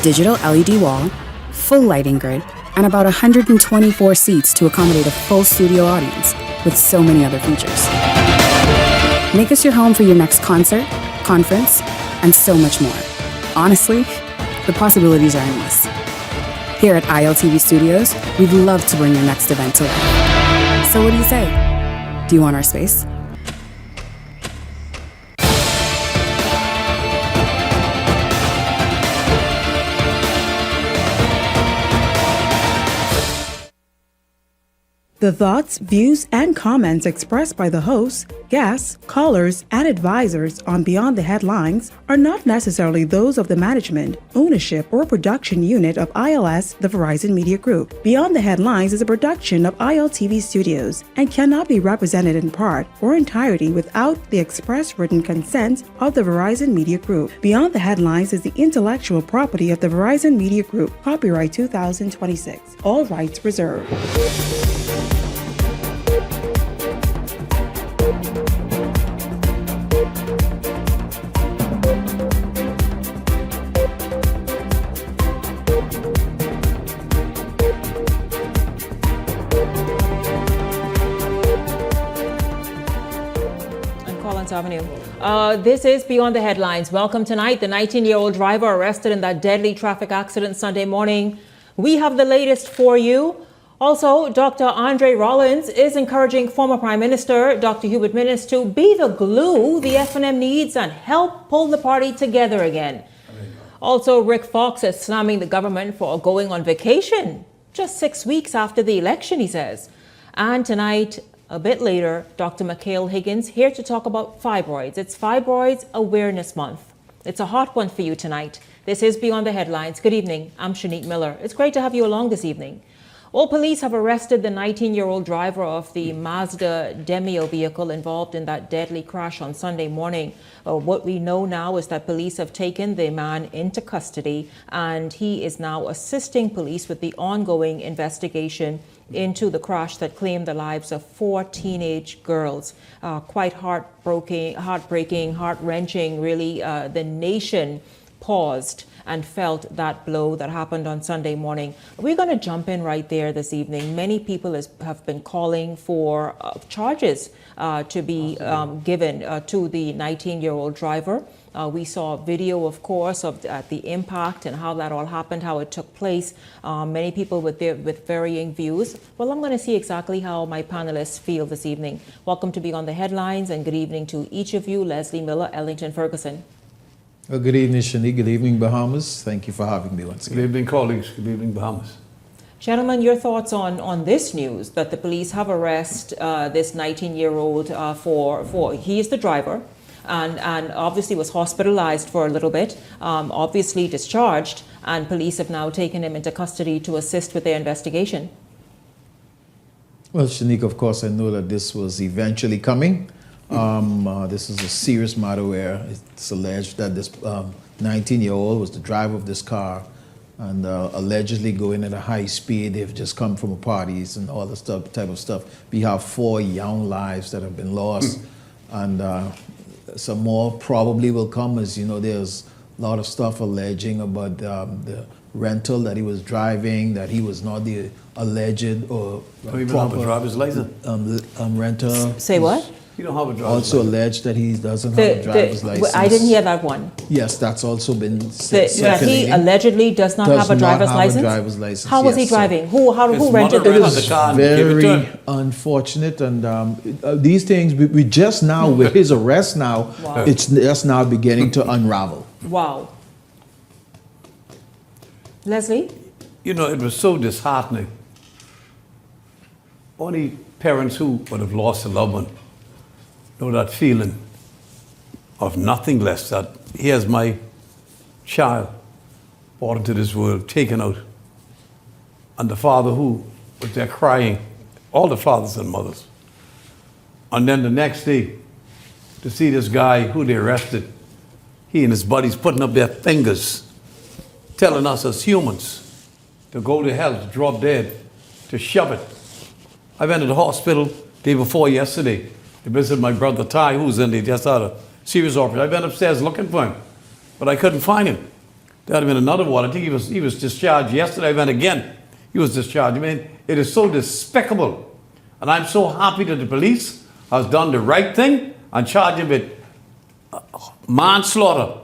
digital LED wall, full lighting grid, and about 124 seats to accommodate a full studio audience with so many other features. Make us your home for your next concert, conference, and so much more. Honestly, the possibilities are endless. Here at ILTV Studios, we'd love to bring your next event to life. So what do you say? Do you want our space? The thoughts, views, and comments expressed by the hosts, guests, callers, and advisors on Beyond the Headlines are not necessarily those of the management, ownership, or production unit of ILS, the Verizon Media Group. Beyond the Headlines is a production of ILTV Studios and cannot be represented in part or entirety without the express written consent of the Verizon Media Group. Beyond the Headlines is the intellectual property of the Verizon Media Group. Copyright 2026. All rights reserved. Avenue. This is Beyond the Headlines. Welcome tonight. The 19-year-old driver arrested in that deadly traffic accident Sunday morning. We have the latest for you. Also, Dr. Andre Rollins is encouraging former Prime Minister Dr. Hubert Minnis to be the glue the FNM needs and help pull the party together again. Also, Rick Fox is slamming the government for going on vacation just 6 weeks after the election, he says. And tonight, a bit later, Dr. Mikhail Higgins here to talk about fibroids. It's Fibroids Awareness Month. It's a hot one for you tonight. This is Beyond the Headlines. Good evening. I'm Shanique Miller. It's great to have you along this evening. Well, police have arrested the 19-year-old driver of the Mazda Demio vehicle involved in that deadly crash on Sunday morning. What we know now is that police have taken the man into custody, and he is now assisting police with the ongoing investigation into the crash that claimed the lives of 4 teenage girls. Quite heartbreaking, heart-wrenching, really. The nation paused and felt that blow that happened on Sunday morning. We're going to jump in right there this evening. Many people have been calling for charges to be given to the 19-year-old driver. We saw video, of course, of the impact and how that all happened, how it took place. Many people with varying views. Well, I'm going to see exactly how my panelists feel this evening. Welcome to Beyond the Headlines, and good evening to each of you. Leslie Miller, Ellington Ferguson. Well, good evening, Shanique. Good evening, Bahamas. Thank you for having me once again. Good evening, colleagues. Good evening, Bahamas. Gentlemen, your thoughts on this news that the police have arrested this 19-year-old for he is the driver, and obviously was hospitalized for a little bit, obviously discharged, and police have now taken him into custody to assist with their investigation. Well, Shanique, of course, I know that this was eventually coming. This is a serious matter where it's alleged that this 19-year-old was the driver of this car and allegedly going at a high speed. They've just come from parties and all this type of stuff. We have 4 young lives that have been lost, and some more probably will come. As you know, there's a lot of stuff alleging about the rental that he was driving, that he was not the alleged or don't even have a driver's license. Renter. Say what? You don't have a driver's also license. alleged that he doesn't have a driver's license. I didn't hear that one. Yes, that's also been said. That he allegedly does not have a driver's license? How was he driving? Who rented the car? It is very unfortunate, and these things, we just now, with his arrest now, Wow. it's just now beginning to unravel. Wow. Leslie? You know, it was so disheartening. Only parents who would have lost a loved one know that feeling of nothing less, that here's my child brought into this world, taken out. And the father who was there crying, all the fathers and mothers. And then the next day, to see this guy who they arrested, he and his buddies putting up their fingers, telling us as humans to go to hell, to drop dead, to shove it. I went to the hospital day before yesterday to visit my brother Ty, who was in there, just had a serious operation. I went upstairs looking for him, but I couldn't find him. There had been another one. I think he was discharged yesterday. I went again. He was discharged. I mean, it is so despicable. And I'm so happy that the police has done the right thing and charged him with manslaughter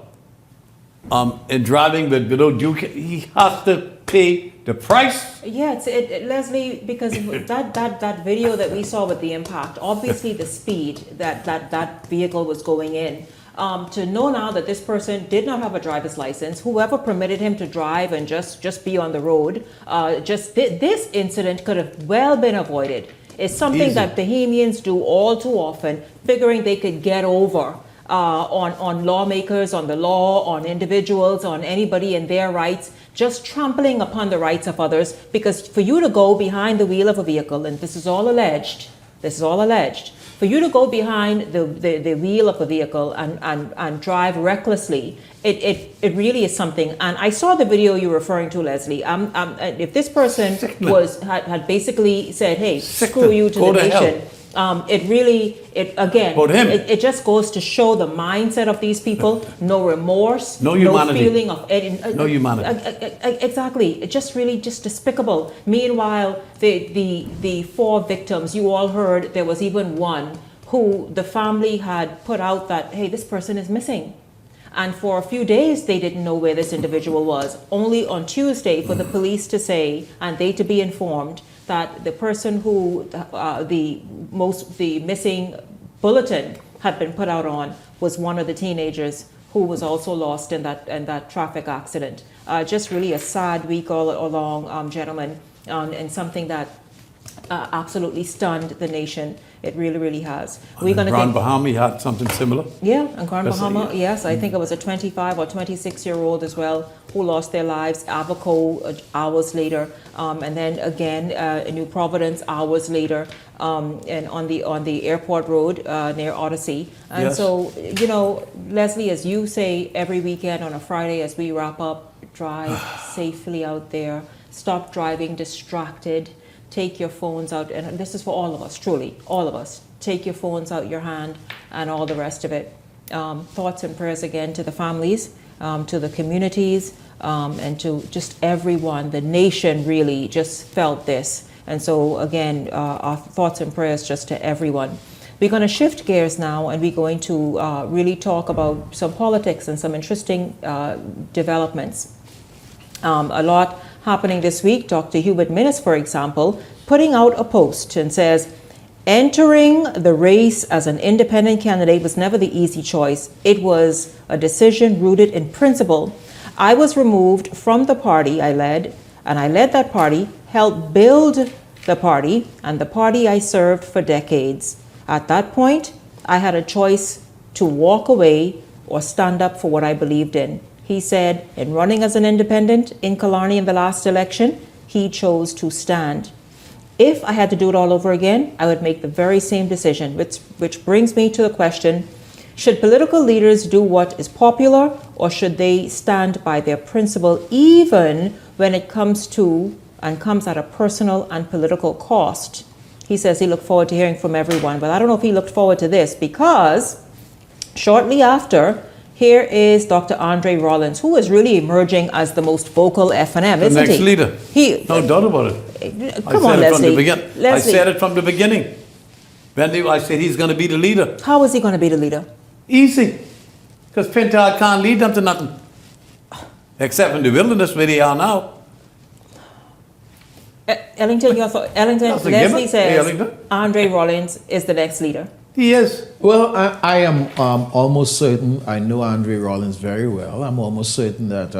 in driving without due care. He has to pay the price. Yeah, Leslie, because that video that we saw with the impact, obviously the speed that vehicle was going in, to know now that this person did not have a driver's license, whoever permitted him to drive and just be on the road, this incident could have well been avoided. It's something that Bahamians do all too often, figuring they could get over on lawmakers, on the law, on individuals, on anybody and their rights, just trampling upon the rights of others. Because for you to go behind the wheel of a vehicle, and this is all alleged, for you to go behind the wheel of a vehicle and drive recklessly, it really is something. And I saw the video you're referring to, Leslie. If this person had basically said, hey, screw you to the nation, it just goes to show the mindset of these people. No remorse, no feeling of no humanity. Exactly. It's just despicable. Meanwhile, the 4 victims, you all heard, there was even one who the family had put out that, hey, this person is missing. And for a few days, they didn't know where this individual was. Only on Tuesday for the police to say, and they to be informed, that the person who the missing bulletin had been put out on was one of the teenagers who was also lost in that traffic accident. Just really a sad week all along, gentlemen, and something that absolutely stunned the nation. It really, really has. Grand Bahama had something similar. Yeah, and Grand Bahama, yes. I think it was a 25 or 26-year-old as well who lost their lives. Abaco hours later, and then again New Providence hours later, and on the airport road near Odyssey. And yes. So, you know, Leslie, as you say every weekend on a Friday as we wrap up, drive safely out there. Stop driving distracted. Take your phones out, and this is for all of us, truly, all of us. Take your phones out your hand and all the rest of it. Thoughts and prayers again to the families. to the communities, and to just everyone. The nation really just felt this. And so again, our thoughts and prayers just to everyone. We're going to shift gears now, and we're going to really talk about some politics and some interesting developments. A lot happening this week. Dr. Hubert Minnis, for example, putting out a post and says, entering the race as an independent candidate was never the easy choice. It was a decision rooted in principle. I was removed from the party I led, and I led that party, helped build the party, and the party I served for decades. At that point, I had a choice to walk away or stand up for what I believed in. He said, in running as an independent in Killarney in the last election, he chose to stand. If I had to do it all over again, I would make the very same decision, which brings me to the question, should political leaders do what is popular, or should they stand by their principle even when it comes at a personal and political cost? He says he looked forward to hearing from everyone, but I don't know if he looked forward to this, because shortly after, here is Dr. Andre Rollins, who is really emerging as the most vocal F&M, isn't he? The next leader. No doubt about it. Come on, Leslie. I said it from the beginning. I said he's going to be the leader. How is he going to be the leader? Easy. Because Pintard can't lead them to nothing. Except in the wilderness where they are now. Ellington, Leslie says Andre Rollins is the next leader. He is. Well, I am almost certain, I know Andre Rollins very well. I'm almost certain that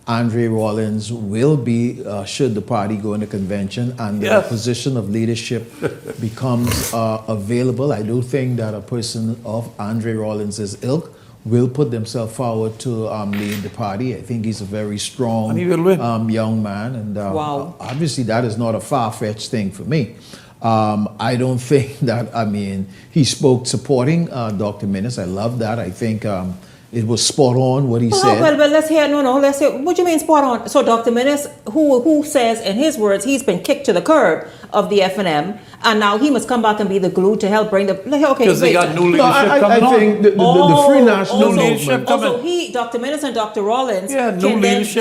Andre Rollins will be, should the party go into convention and the position of leadership becomes available. I do think that a person of Andre Rollins' ilk will put themselves forward to lead the party. I think he's a very strong young man. And obviously that is not a far-fetched thing for me. I don't think that, he spoke supporting Dr. Minnis. I love that. I think it was spot on what he said. Well, let's hear, let's hear, what do you mean spot on? So Dr. Minnis, who says, in his words, he's been kicked to the curb of the F&M, and now he must come back and be the glue to help bring the, okay, because they got new leadership coming on. I think the Free National Movement. Also, Dr. Minnis and Dr. Rollins can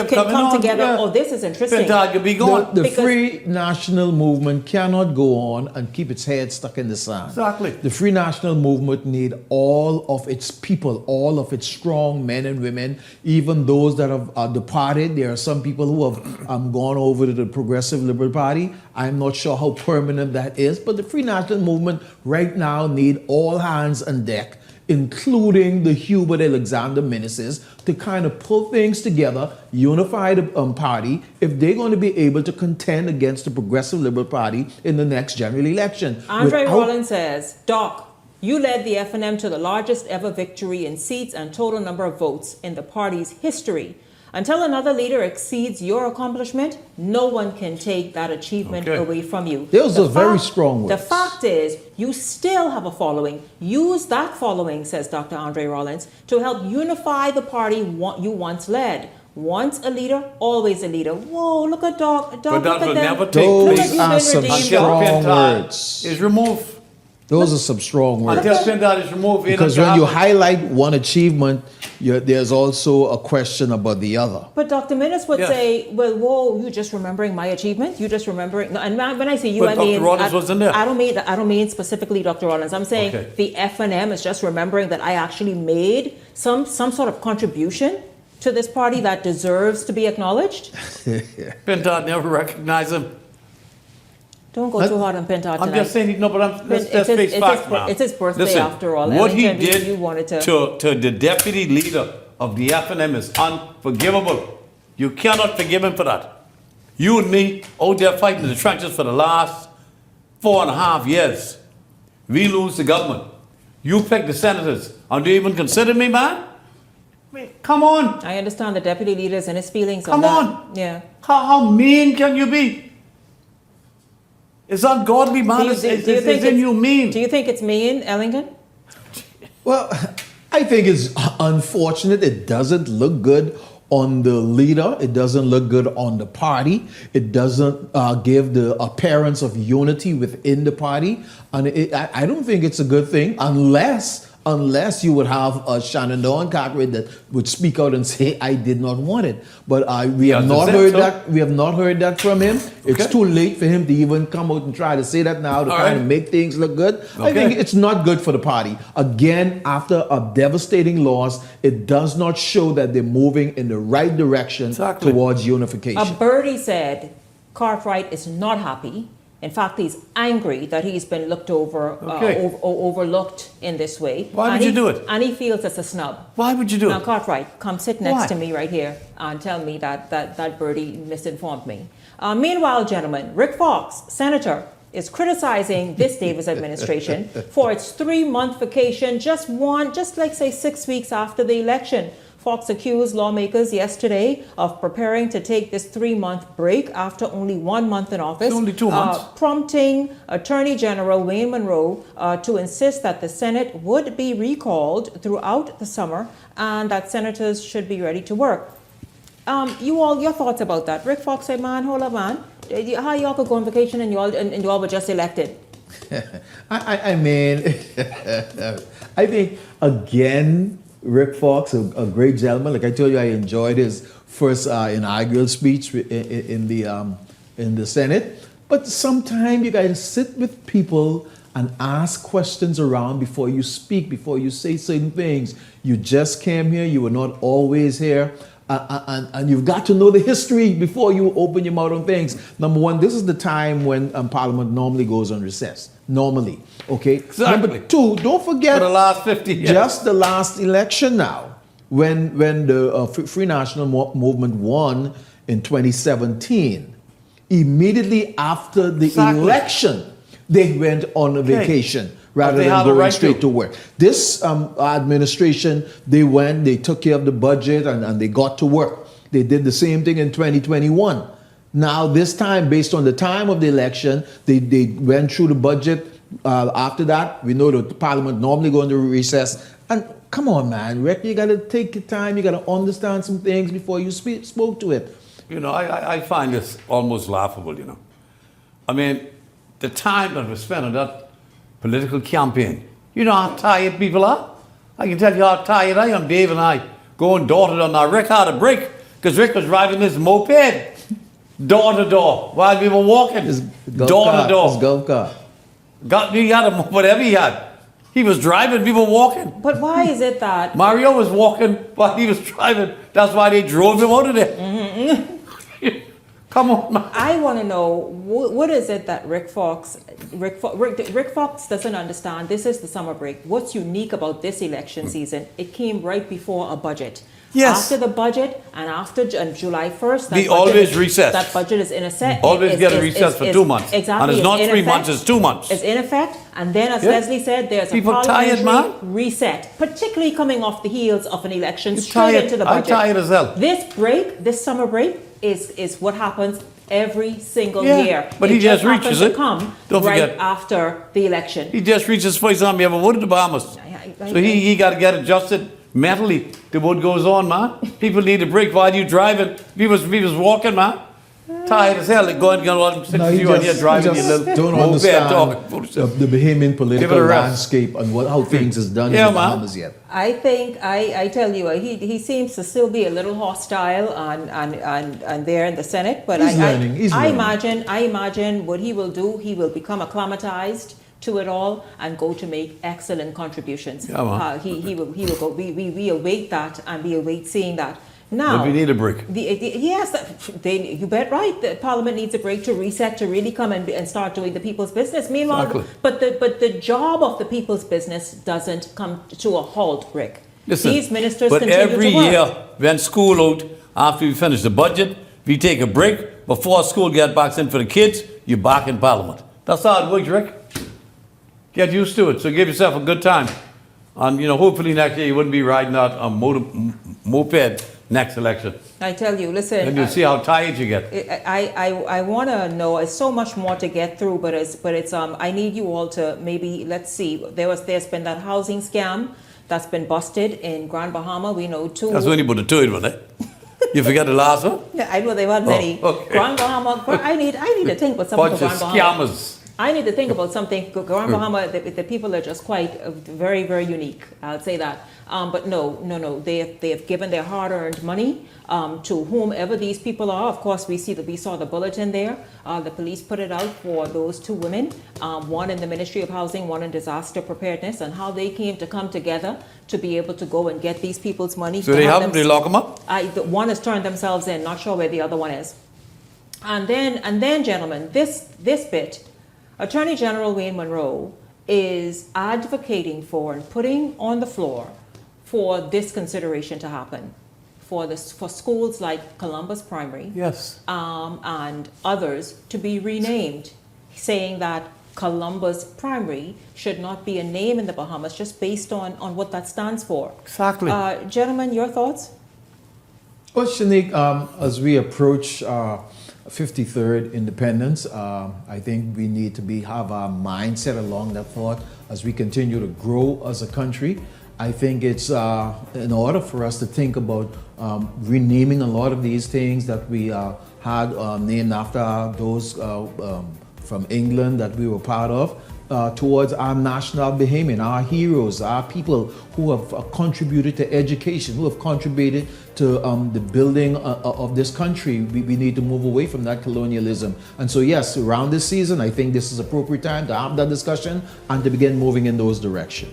come together. Yeah. Oh, this is interesting. The Free National Movement cannot go on and keep its head stuck in the sand. Exactly. The Free National Movement need all of its people, all of its strong men and women, even those that have departed. There are some people who have gone over to the Progressive Liberal Party. I'm not sure how permanent that is, but the Free National Movement right now need all hands on deck, including the Hubert Alexander Minnis's, to kind of pull things together, unify the party, if they're going to be able to contend against the Progressive Liberal Party in the next general election. Andre Rollins says, Doc, you led the F&M to the largest ever victory in seats and total number of votes in the party's history. Until another leader exceeds your accomplishment, no one can take that achievement away from you. Those are very strong words. The fact is, you still have a following. Use that following, says Dr. Andre Rollins, to help unify the party you once led. Once a leader, always a leader. Whoa, look at Doc. But that will never take place. Those are some strong words. Is removed. Those are some strong words. Until Pintard is removed. Because when you highlight one achievement, there's also a question about the other. But Dr. Minnis would say, well, whoa, you just remembering my achievement? You just remembering? No, and when I say you, I mean, Dr. Rollins wasn't there. I don't mean specifically Dr. Rollins. I'm saying the F&M is just remembering that I actually made some sort of contribution to this party that deserves to be acknowledged. Pintard never recognized him. Don't go too hard on Pintard tonight. I'm just saying, but let's face facts now. It's his birthday after all. What he did to the deputy leader of the F&M is unforgivable. You cannot forgive him for that. You and me out there fighting in the trenches for the last 4.5 years. We lose the government. You pick the senators. And do you even consider me, man? Come on. I understand the deputy leader is in his feelings Come on. Yeah. How mean can you be? It's ungodly, man. It's in you mean. Do you think it's mean, Ellington? Well, I think it's unfortunate. It doesn't look good on the leader. It doesn't look good on the party. It doesn't give the appearance of unity within the party. And I don't think it's a good thing unless unless you would have a Shenandoah Cartwright that would speak out and say, "I did not want it." But we have not heard that. We have not heard that from him. It's too late for him to even come out and try to say that now to try to make things look good. I think it's not good for the party. Again, after a devastating loss, it does not show that they're moving in the right direction towards unification. Birdie said Cartwright is not happy. In fact, he's angry that he's been looked over, overlooked in this way. Why would you do it? And he feels it's a snub. Why would you do it? Now, Cartwright, come sit next to me right here and tell me that Birdie misinformed me. Meanwhile, gentlemen, Rick Fox, senator, is criticizing this Davis administration for its 3-month vacation, just 6 weeks after the election. Fox accused lawmakers yesterday of preparing to take this 3-month break after only 1 month in office. It's only 2 months. Prompting Attorney General Wayne Monroe to insist that the Senate would be recalled throughout the summer and that senators should be ready to work. Your thoughts about that? Rick Fox said, "Man, hold up, man. How y'all could go on vacation and y'all were just elected?" I mean, I think again, Rick Fox, a great gentleman. Like I told you, I enjoyed his first inaugural speech in the Senate. But sometimes you got to sit with people and ask questions around before you speak, before you say certain things. You just came here. You were not always here. And you've got to know the history before you open your mouth on things. Number one, this is the time when Parliament normally goes on recess. Normally, okay? Exactly. Number two, don't forget... For the last 50 years. Just the last election now, when the Free National Movement won in 2017. Immediately after the election, they went on a vacation. Rather than going straight to work. This administration, they took care of the budget and they got to work. They did the same thing in 2021. Now, this time, based on the time of the election, they went through the budget. After that, we know that Parliament normally go into recess. And come on, man, Rick, you got to take your time. You got to understand some things before you spoke to it. You know, I find this almost laughable, you know. I mean, the time that was spent on that political campaign. You know how tired people are? I can tell you how tired I am. Dave and I going door to door. Now, Rick had a break because Rick was driving his moped door to door while we were walking. Door to door. His golf cart. He had whatever he had. He was driving, we were walking. But why is it that... Mario was walking while he was driving. That's why they drove him out of there. Come on, man. I want to know, what is it that Rick Fox doesn't understand? This is the summer break. What's unique about this election season? It came right before a budget. Yes. After the budget and after July 1st, we always recess. That budget is in effect. Always get a recess for 2 months. Exactly. And it's not 3 months, it's 2 months. It's in effect. And then, as Leslie said, there's people a parliamentary tired, reset, particularly coming off the heels of an election straight into the budget. I'm tired as hell. This summer break is what happens every single year. But he just reaches it. Come Don't right forget. After the election. He just reaches for example, he ever would in the Bahamas. So he got to get adjusted mentally to what goes on, man. People need a break while you driving. We was walking, man. Tired as hell. Like going on 60 and you're driving your little don't moped understand talking. the Bahamian political landscape and how things is done in the Bahamas yet. I think I tell you, he seems to still be a little hostile and there in the Senate. But He's learning. I imagine what he will do. He will become acclimatized to it all and go to make excellent contributions. Yeah, he will go. We await that and we await seeing that. Now, but we need a break. You bet right. The Parliament needs a break to reset, to really come and start doing the people's business. Meanwhile, but the job of the people's business doesn't come to a halt, Rick. Listen, these ministers but continue every to work. year when school out, after we finish the budget, we take a break. Before school get back in for the kids, you're back in Parliament. That's how it works, Rick. Get used to it. So give yourself a good time. And, you know, hopefully next year you wouldn't be riding out a moped next election. I tell you, listen. And you'll see how tired you get. I want to know. It's so much more to get through, but it's I need you all to maybe, let's see. There's been that housing scam that's been busted in Grand Bahama. We know two. That's only but the third one, eh? You forget the last one? Yeah, I know they've had many. Okay. Grand Bahama. I need to think what some of the Grand Bahama. Scammers. I need to think about something. Grand Bahama, the people are just quite very, very unique. I'll say that. But no. They have given their hard-earned money to whomever these people are. Of course, we saw the bulletin there. The police put it out for those two women, one in the Ministry of Housing, one in disaster preparedness, and how they came to come together to be able to go and get these people's money. So they lock them up? One has turned themselves in. Not sure where the other one is. And then, gentlemen, this bit. Attorney General Wayne Monroe is advocating for and putting on the floor for this consideration to happen for schools like Columbus Primary, yes, and others to be renamed, saying that Columbus Primary should not be a name in the Bahamas just based on what that stands for. Exactly. Gentlemen, your thoughts? Well, Shanique, as we approach 53rd independence, I think we need to have our mindset along that thought as we continue to grow as a country. I think it's in order for us to think about renaming a lot of these things that we had named after those from England that we were part of, towards our national Bahamian, our heroes, our people who have contributed to education, who have contributed to the building of this country. We need to move away from that colonialism. And so yes, around this season, I think this is appropriate time to have that discussion and to begin moving in those directions.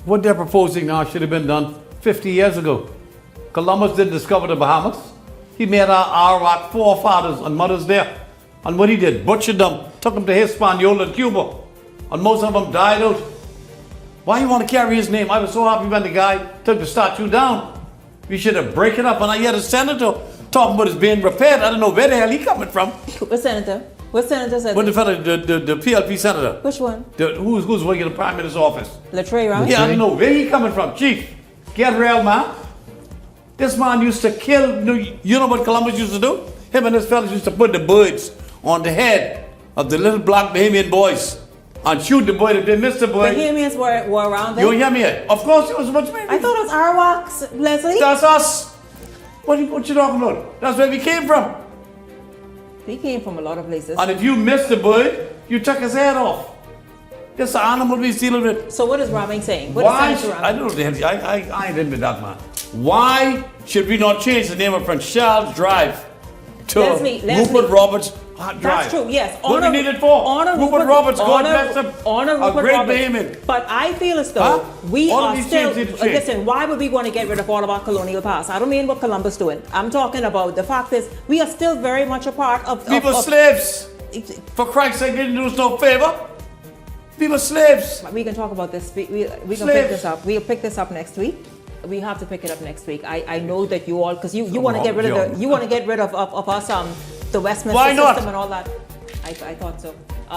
What they're proposing now should have been done 50 years ago. Columbus didn't discover the Bahamas. He made our forefathers and mothers there. And what he did, butchered them, took them to Hispaniola and Cuba. And most of them died out. Why you want to carry his name? I was so happy when the guy took the statue down. We should have break it up. And I hear the senator talking about it being repaired. I don't know where the hell he coming from. What senator? What senator said What the fellow, the PLP senator? Which one? Who's working in the Prime Minister's office? Latrey, right? Yeah, I don't know where he coming from. Chief, get real, man. This man used to kill. You know what Columbus used to do? Him and his fellows used to put the birds on the head of the little black Bahamian boys and shoot the boy if they missed the boy. Bahamians were around there? You hear me? Of course it was much Bahamians. I thought it was Arawaks, Leslie. That's us. What you talking about? That's where we came from. We came from a lot of places. And if you missed the bird, you took his head off. This animal we dealing with. So what is Raming saying? Why? I don't know. I ain't in with that, man. Why should we not change the name of Prince Charles Drive to Rupert Roberts Drive? That's true, yes. What do we need it for? Rupert Roberts, God bless him. Honor Rupert great Roberts. Bahamian. But I feel as though we all are of these still... things need to change. Listen, why would we want to get rid of all of our colonial past? I don't mean what Columbus doing. I'm talking about the fact is we are still very much a part of... People slaves. For Christ's sake, didn't do us no favor. People slaves. We can talk about this. We can pick this up. We'll pick this up next week. We have to pick it up next week. I know that you all, because you want to get rid of us the Westminster system and all that. I thought so.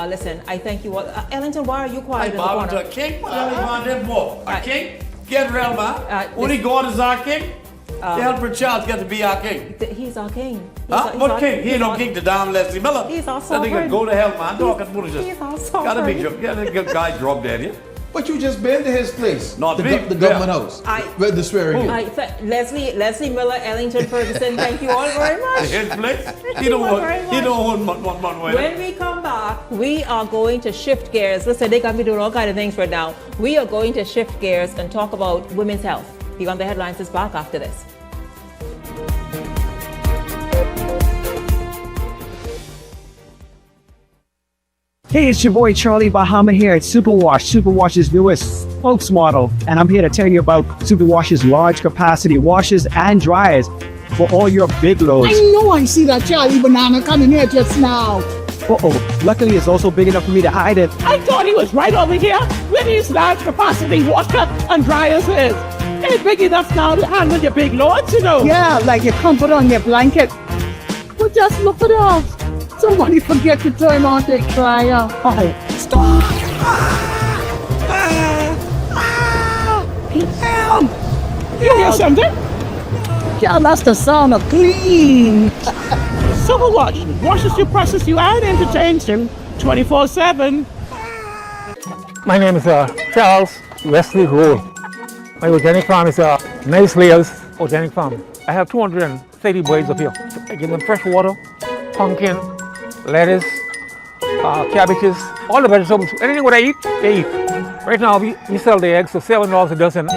Listen, I thank you all. Ellington, why are you quiet in the corner? A king? What else you want him for? A king? Get real, man. Only God is our king. The Prince Charles get to be our king. He's our king. What king? He ain't no king to damn Leslie Miller. He's our That sovereign. nigga go to hell, man. Talking bullshit. He's our sovereign. Gotta be joking. Yeah, the guy dropped dead, yeah? But you just been to his place. Not the, me. The government house. Read the swearing. Leslie Miller, Ellington Ferguson, thank you all very much. His place? He don't own one way. When we come back, we are going to shift gears. Listen, they got me doing all kinds of things right now. We are going to shift gears and talk about women's health. Beyond the Headlines is back after this. Hey, it's your boy Charlie Bahama here at Superwash, Superwash's newest spokesmodel, and I'm here to tell you about Superwash's large capacity washers and dryers for all your big loads. I know I see that Charlie Banana coming here just now. Luckily it's also big enough for me to hide it. I thought he was right over here where these large capacity washer and dryers is. They're big enough now to handle your big loads, you know. Yeah, like you can put on your blanket. But just look at us. Somebody forget to turn on the dryer. Oh, stop! You hear something? Yeah, that's the sound of clean. Superwash washes you, presses you, and entertains you 24/7. My name is Charles Wesley Roll. My organic farm is Nice Layers Organic Farm. I have 230 birds up here. I give them fresh water, pumpkin, lettuce, cabbages, All the vegetables, anything what I eat, they eat. Right now, we sell the eggs for $7 a dozen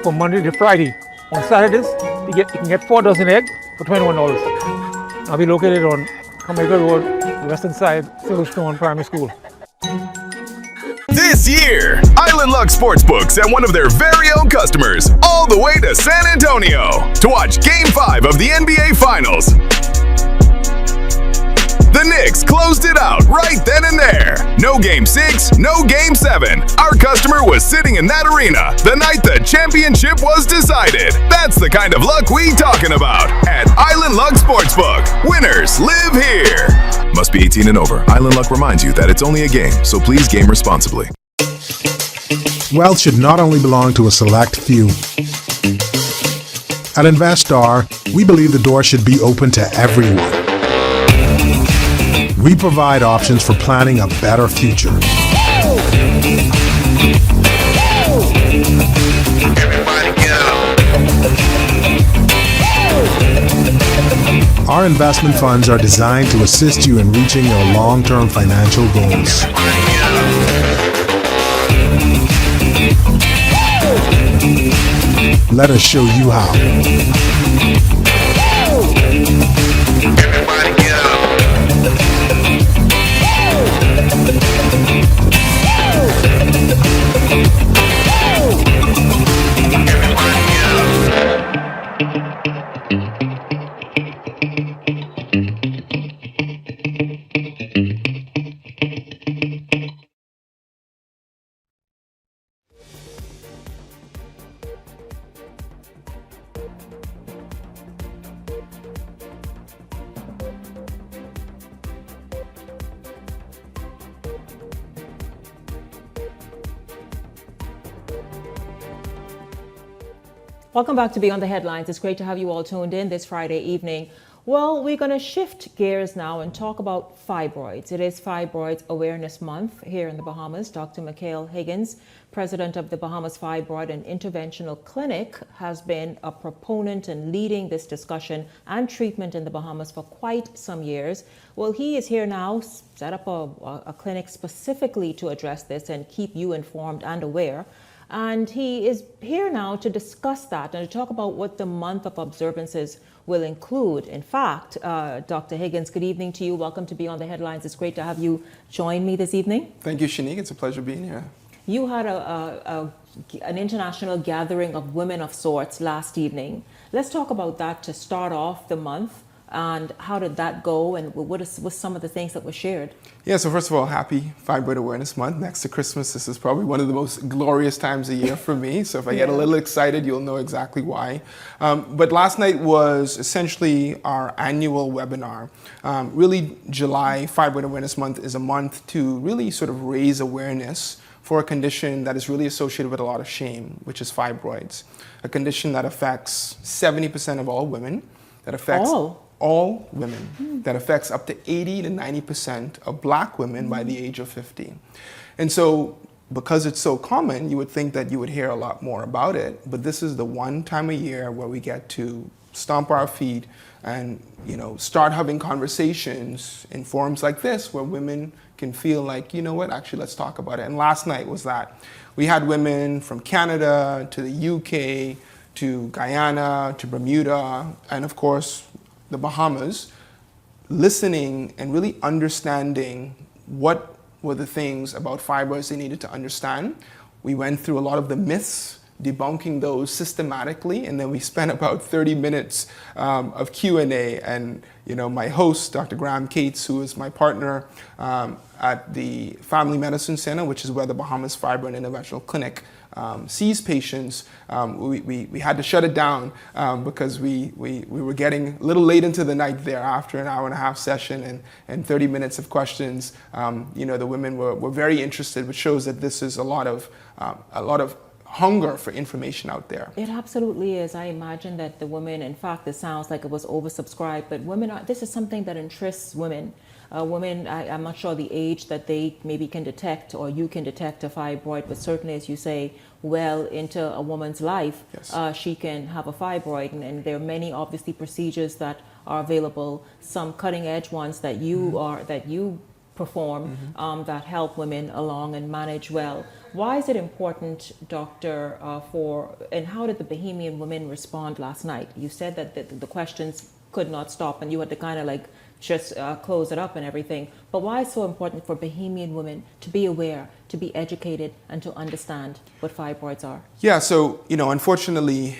from Monday to Friday. On Saturdays, you can get 4 dozen eggs for $21. I'll be located on Jamaica Road, the western side, Silverstone Primary School. This year, Island Luck Sportsbook sent one of their very own customers all the way to San Antonio to watch Game 5 of the NBA Finals. The Knicks closed it out right then and there. No Game 6, no Game 7. Our customer was sitting in that arena the night the championship was decided. That's the kind of luck we talking about at Island Luck Sportsbook. Winners live here. Must be 18 and over. Island Luck reminds you that it's only a game, so please game responsibly. Wealth should not only belong to a select few. At Investar, we believe the door should be open to everyone. We provide options for planning a better future. Our investment funds are designed to assist you in reaching your long-term financial goals. Let us show you how. Welcome back to Beyond the Headlines. It's great to have you all tuned in this Friday evening. Well, we're going to shift gears now and talk about fibroids. It is Fibroids Awareness Month here in the Bahamas. Dr. Mikhail Higgins, president of the Bahamas Fibroid and Interventional Clinic, has been a proponent and leading this discussion and treatment in the Bahamas for quite some years. Well, he is here now, set up a clinic specifically to address this and keep you informed and aware. And he is here now to discuss that and to talk about what the month of observances will include. In fact, Dr. Higgins, good evening to you. Welcome to Beyond the Headlines. It's great to have you join me this evening. Thank you, Shanique. It's a pleasure being here. You had an international gathering of women of sorts last evening. Let's talk about that to start off the month. And how did that go, and what was some of the things that were shared? Yeah, so first of all, happy Fibroid Awareness Month. Next to Christmas, this is probably one of the most glorious times of year for me. So if I get a little excited, you'll know exactly why. But last night was essentially our annual webinar. Really, July Fibroid Awareness Month is a month to really sort of raise awareness for a condition that is really associated with a lot of shame, which is fibroids. A condition that affects 70% of all women, that affects all women, that affects up to 80 to 90% of Black women by the age of 50. And so because it's so common, you would think that you would hear a lot more about it, but this is the one time a year where we get to stomp our feet and start having conversations in forums like this where women can feel like, you know what, actually let's talk about it. And last night was that. We had women from Canada to the UK to Guyana to Bermuda and of course the Bahamas, listening and really understanding what were the things about fibroids they needed to understand. We went through a lot of the myths, debunking those systematically, and then we spent about 30 minutes of Q&A. And my host, Dr. Graham Cates, who is my partner at the Family Medicine Center, which is where the Bahamas Fibroid and Interventional Clinic sees patients, we had to shut it down because we were getting a little late into the night there after an hour and a half session and 30 minutes of questions. The women were very interested, which shows that this is a lot of hunger for information out there. It absolutely is. I imagine that the women, in fact, it sounds like it was oversubscribed, but this is something that interests women. Women, I'm not sure the age that they maybe can detect or you can detect a fibroid, but certainly, as you say, well into a woman's life, yes. She can have a fibroid. And there are many, obviously, procedures that are available, some cutting edge ones that you perform that help women along and manage well. Why is it important, Doctor, and how did the Bahamian women respond last night? You said that the questions could not stop and you had to kind of like just close it up and everything. But why is it so important for Bahamian women to be aware, to be educated, and to understand what fibroids are? Yeah, so, unfortunately,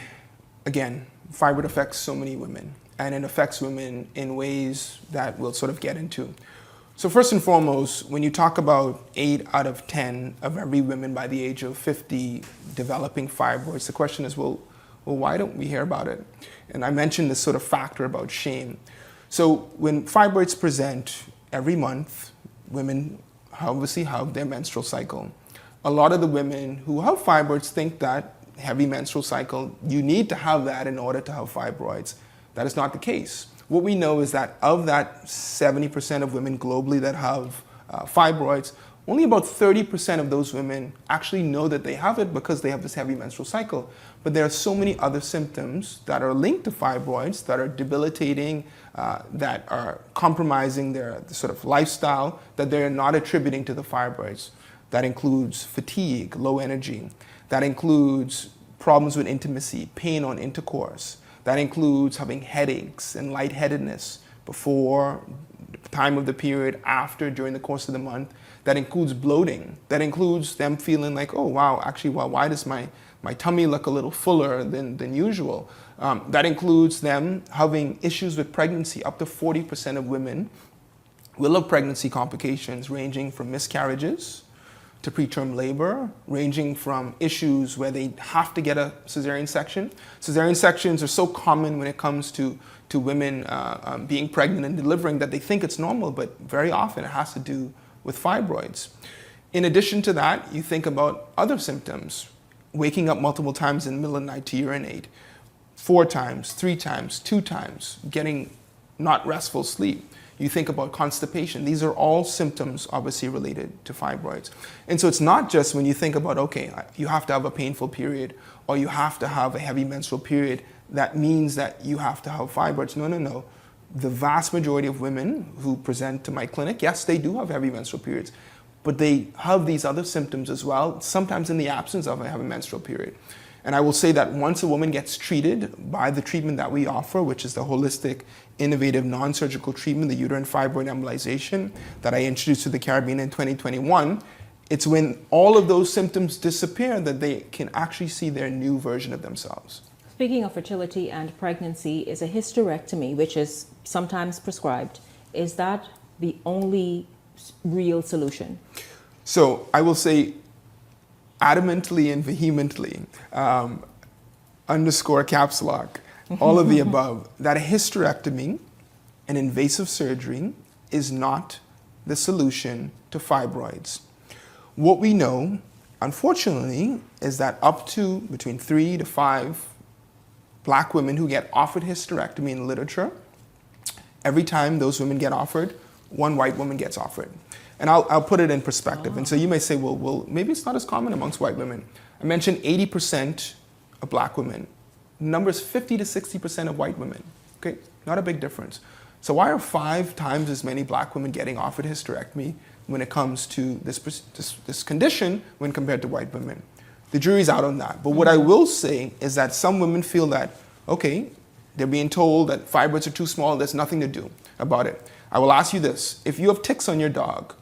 again, fibroid affects so many women, and it affects women in ways that we'll sort of get into. So first and foremost, when you talk about 8 out of 10 of every woman by the age of 50 developing fibroids, the question is, well, why don't we hear about it? And I mentioned this sort of factor about shame. So when fibroids present every month, women obviously have their menstrual cycle. A lot of the women who have fibroids think that heavy menstrual cycle, you need to have that in order to have fibroids. That is not the case. What we know is that of that 70% of women globally that have fibroids, only about 30% of those women actually know that they have it because they have this heavy menstrual cycle. But there are so many other symptoms that are linked to fibroids that are debilitating, that are compromising their sort of lifestyle, that they're not attributing to the fibroids. That includes fatigue, low energy. That includes problems with intimacy, pain on intercourse. That includes having headaches and lightheadedness before, the time of the period, after, during the course of the month. That includes bloating. That includes them feeling like, oh wow, actually, well, why does my tummy look a little fuller than usual? That includes them having issues with pregnancy. Up to 40% of women will have pregnancy complications ranging from miscarriages to preterm labor, ranging from issues where they have to get a cesarean section. Cesarean sections are so common when it comes to women being pregnant and delivering that they think it's normal, but very often it has to do with fibroids. In addition to that, you think about other symptoms. Waking up multiple times in the middle of the night to urinate, 4 times, 3 times, 2 times, getting not restful sleep. You think about constipation. These are all symptoms obviously related to fibroids. And so it's not just when you think about, okay, you have to have a painful period or you have to have a heavy menstrual period, that means that you have to have fibroids. No. The vast majority of women who present to my clinic, yes, they do have heavy menstrual periods, but they have these other symptoms as well, sometimes in the absence of a heavy menstrual period. And I will say that once a woman gets treated by the treatment that we offer, which is the holistic, innovative, non-surgical treatment, the uterine fibroid embolization that I introduced to the Caribbean in 2021, it's when all of those symptoms disappear that they can actually see their new version of themselves. Speaking of fertility and pregnancy, is a hysterectomy, which is sometimes prescribed, is that the only real solution? So I will say adamantly and vehemently, underscore caps lock, all of the above, that a hysterectomy, an invasive surgery, is not the solution to fibroids. What we know, unfortunately, is that up to between 3 to 5 Black women who get offered hysterectomy in the literature, every time those women get offered, 1 white woman gets offered. And I'll put it in perspective. And so you may say, well, maybe it's not as common amongst white women. I mentioned 80% of Black women. The number is 50 to 60% of white women. Okay, not a big difference. So why are 5 times as many Black women getting offered hysterectomy when it comes to this condition when compared to white women? The jury's out on that. But what I will say is that some women feel that, okay, they're being told that fibroids are too small, there's nothing to do about it. I will ask you this. If you have ticks on your dog,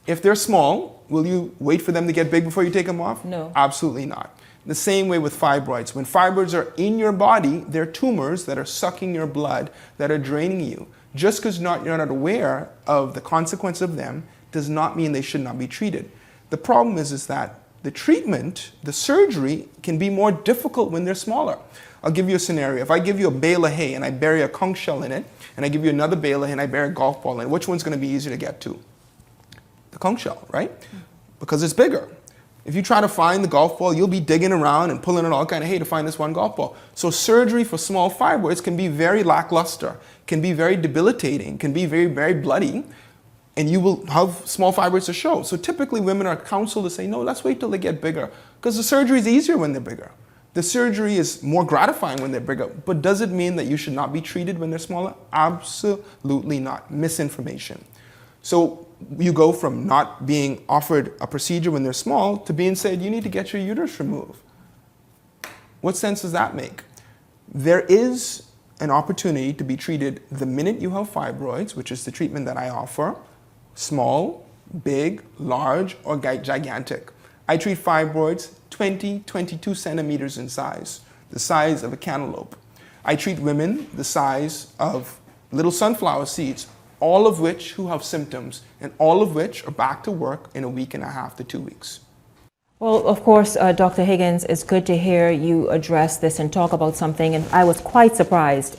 if they're small, will you wait for them to get big before you take them off? No. Absolutely not. The same way with fibroids. When fibroids are in your body, they're tumors that are sucking your blood, that are draining you. Just because you're not aware of the consequence of them does not mean they should not be treated. The problem is that the treatment, the surgery, can be more difficult when they're smaller. I'll give you a scenario. If I give you a bale of hay and I bury a conch shell in it, and I give you another bale of hay and I bury a golf ball in it, which one's going to be easier to get to? The conch shell, right? Because it's bigger. If you try to find the golf ball, you'll be digging around and pulling in all kind of hay to find this one golf ball. So surgery for small fibroids can be very lackluster, can be very debilitating, can be very, very bloody, and you will have small fibroids to show. So typically women are counseled to say, no, let's wait till they get bigger, because the surgery is easier when they're bigger. The surgery is more gratifying when they're bigger, but does it mean that you should not be treated when they're smaller? Absolutely not. Misinformation. So you go from not being offered a procedure when they're small to being said, you need to get your uterus removed. What sense does that make? There is an opportunity to be treated the minute you have fibroids, which is the treatment that I offer, small, big, large, or gigantic. I treat fibroids 20, 22 centimeters in size, the size of a cantaloupe. I treat women the size of little sunflower seeds, all of which who have symptoms, and all of which are back to work in a week and a half to 2 weeks. Well, of course, Dr. Higgins, it's good to hear you address this and talk about something, and I was quite surprised.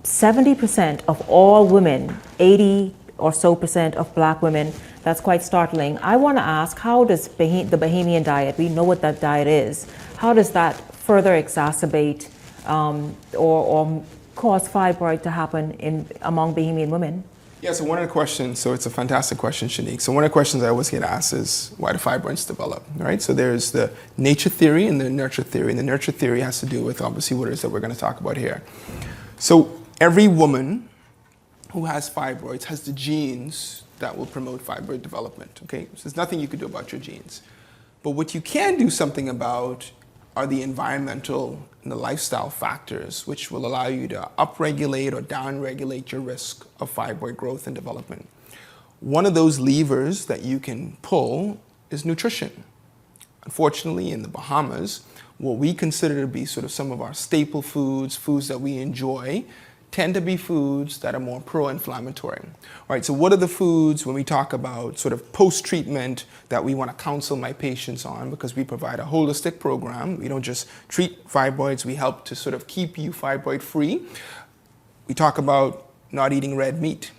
70% of all women, 80 or so percent of black women, that's quite startling. I want to ask, how does the Bahamian diet, we know what that diet is, how does that further exacerbate or cause fibroid to happen among Bahamian women? Yeah, so one of the questions, so it's a fantastic question, Shanique. So one of the questions I always get asked is, why do fibroids develop, right? So there's the nature theory and the nurture theory. And the nurture theory has to do with, obviously, what it is that we're going to talk about here. So every woman who has fibroids has the genes that will promote fibroid development, okay? So there's nothing you can do about your genes. But what you can do something about are the environmental and the lifestyle factors, which will allow you to upregulate or downregulate your risk of fibroid growth and development. One of those levers that you can pull is nutrition. Unfortunately, in the Bahamas, what we consider to be sort of some of our staple foods, foods that we enjoy, tend to be foods that are more pro-inflammatory. All right, so what are the foods when we talk about sort of post-treatment that we want to counsel my patients on, because we provide a holistic program. We don't just treat fibroids, we help to sort of keep you fibroid free. We talk about not eating red meat.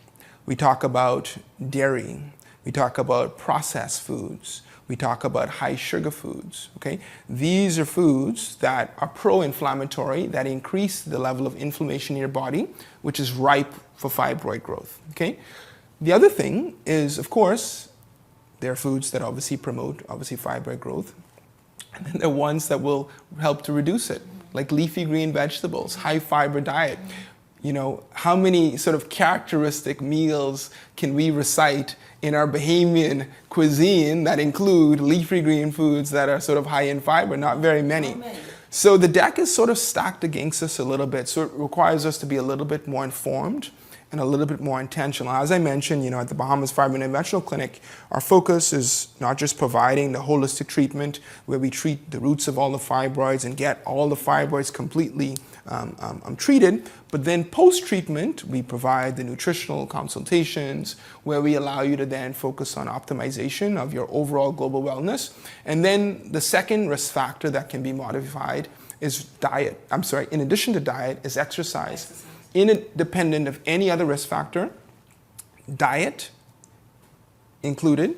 We talk about dairy. We talk about processed foods. We talk about high sugar foods, okay? These are foods that are pro-inflammatory, that increase the level of inflammation in your body, which is ripe for fibroid growth, okay? The other thing is, of course, there are foods that obviously promote, fibroid growth. And then there are ones that will help to reduce it, like leafy green vegetables, high fiber diet. You know, how many sort of characteristic meals can we recite in our Bahamian cuisine that include leafy green foods that are sort of high in fiber? Not very many. So the deck is sort of stacked against us a little bit. So it requires us to be a little bit more informed and a little bit more intentional. As I mentioned, you know, at the Bahamas Fibroid Interventional Clinic, our focus is not just providing the holistic treatment where we treat the roots of all the fibroids and get all the fibroids completely treated, but then post-treatment, we provide the nutritional consultations where we allow you to then focus on optimization of your overall global wellness. And then the second risk factor that can be modified is diet. In addition to diet, is exercise. Independent of any other risk factor, diet included,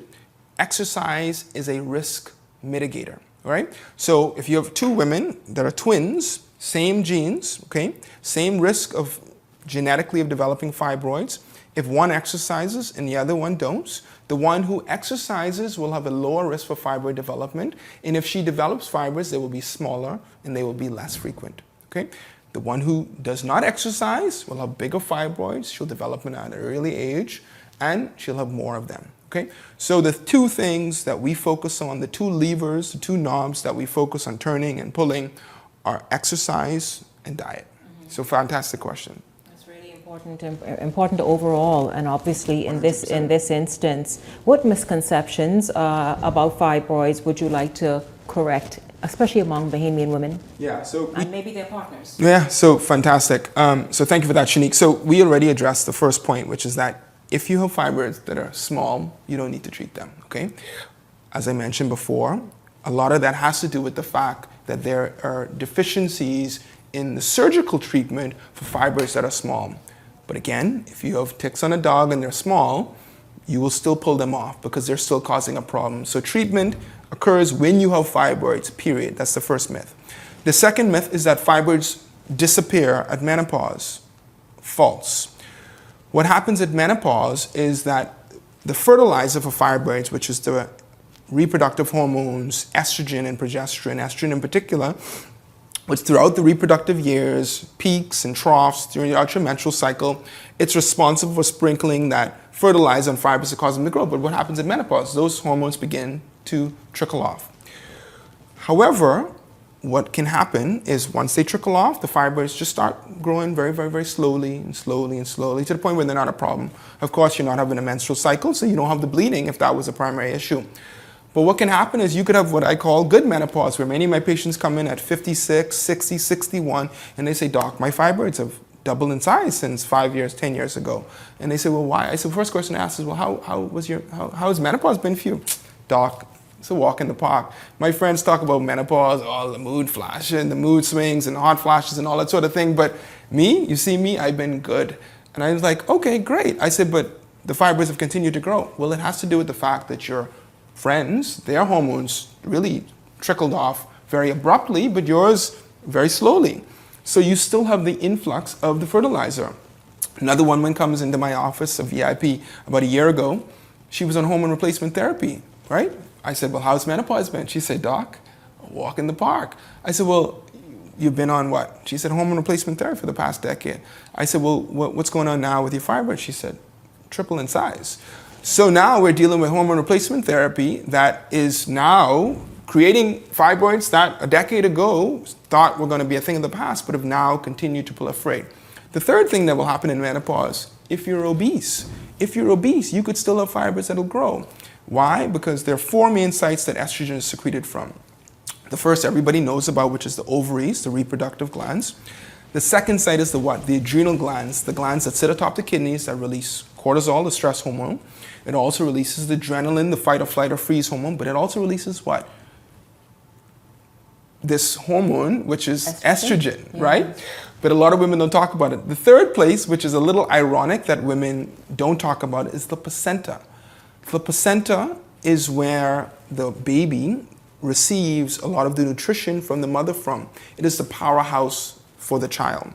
exercise is a risk mitigator, all right? So if you have two women that are twins, same genes, okay, same risk of genetically of developing fibroids, if one exercises and the other one don't, the one who exercises will have a lower risk for fibroid development, and if she develops fibroids, they will be smaller and they will be less frequent, okay? The one who does not exercise will have bigger fibroids, she'll develop them at an early age, and she'll have more of them, okay? So the two things that we focus on, the two levers, the two knobs that we focus on turning and pulling are exercise and diet. So fantastic question. That's really important overall, and obviously in this instance, what misconceptions about fibroids would you like to correct, especially among Bahamian women? Yeah, so and maybe their partners. Yeah, so fantastic. So thank you for that, Shanique. So we already addressed the first point, which is that if you have fibroids that are small, you don't need to treat them, okay? As I mentioned before, a lot of that has to do with the fact that there are deficiencies in the surgical treatment for fibroids that are small. But again, if you have ticks on a dog and they're small, you will still pull them off because they're still causing a problem. So treatment occurs when you have fibroids, period. That's the first myth. The second myth is that fibroids disappear at menopause. False. What happens at menopause is that the fertilizer for fibroids, which is the reproductive hormones, estrogen and progesterone, estrogen in particular, But throughout the reproductive years, peaks and troughs during your menstrual cycle, it's responsible for sprinkling that fertilizer on fibers that cause them to grow. But what happens in menopause? Those hormones begin to trickle off. However, what can happen is once they trickle off, the fibers just start growing very, very, very slowly and slowly and slowly to the point where they're not a problem. Of course, you're not having a menstrual cycle, so you don't have the bleeding if that was a primary issue. But what can happen is you could have what I call good menopause, where many of my patients come in at 56, 60, 61, and they say, Doc, my fibroids have doubled in size since 5 years, 10 years ago. And they say, well, why? I said, first question I asked is, well, how has menopause been for you? Doc, it's a walk in the park. My friends talk about menopause, all the mood flashing, the mood swings and hot flashes and all that sort of thing. But me, you see me, I've been good. And I was like, okay, great. I said, but the fibers have continued to grow. Well, it has to do with the fact that your friends, their hormones really trickled off very abruptly, but yours very slowly. So you still have the influx of the fertilizer. Another woman comes into my office, a VIP, about a year ago. She was on hormone replacement therapy, right? I said, well, how's menopause been? She said, Doc, a walk in the park. I said, well, you've been on what? She said, hormone replacement therapy for the past decade. I said, well, what's going on now with your fibroids? She said, triple in size. So now we're dealing with hormone replacement therapy that is now creating fibroids that a decade ago thought were going to be a thing of the past, but have now continued to proliferate. The third thing that will happen in menopause, if you're obese, you could still have fibroids that'll grow. Why? Because there are four main sites that estrogen is secreted from. The first everybody knows about, which is the ovaries, the reproductive glands. The second site is the what? The adrenal glands, the glands that sit atop the kidneys that release cortisol, the stress hormone. It also releases the adrenaline, the fight or flight or freeze hormone, but it also releases what? This hormone, which is estrogen, right? But a lot of women don't talk about it. The third place, which is a little ironic that women don't talk about, is the placenta. The placenta is where the baby receives a lot of the nutrition from the mother from. It is the powerhouse for the child.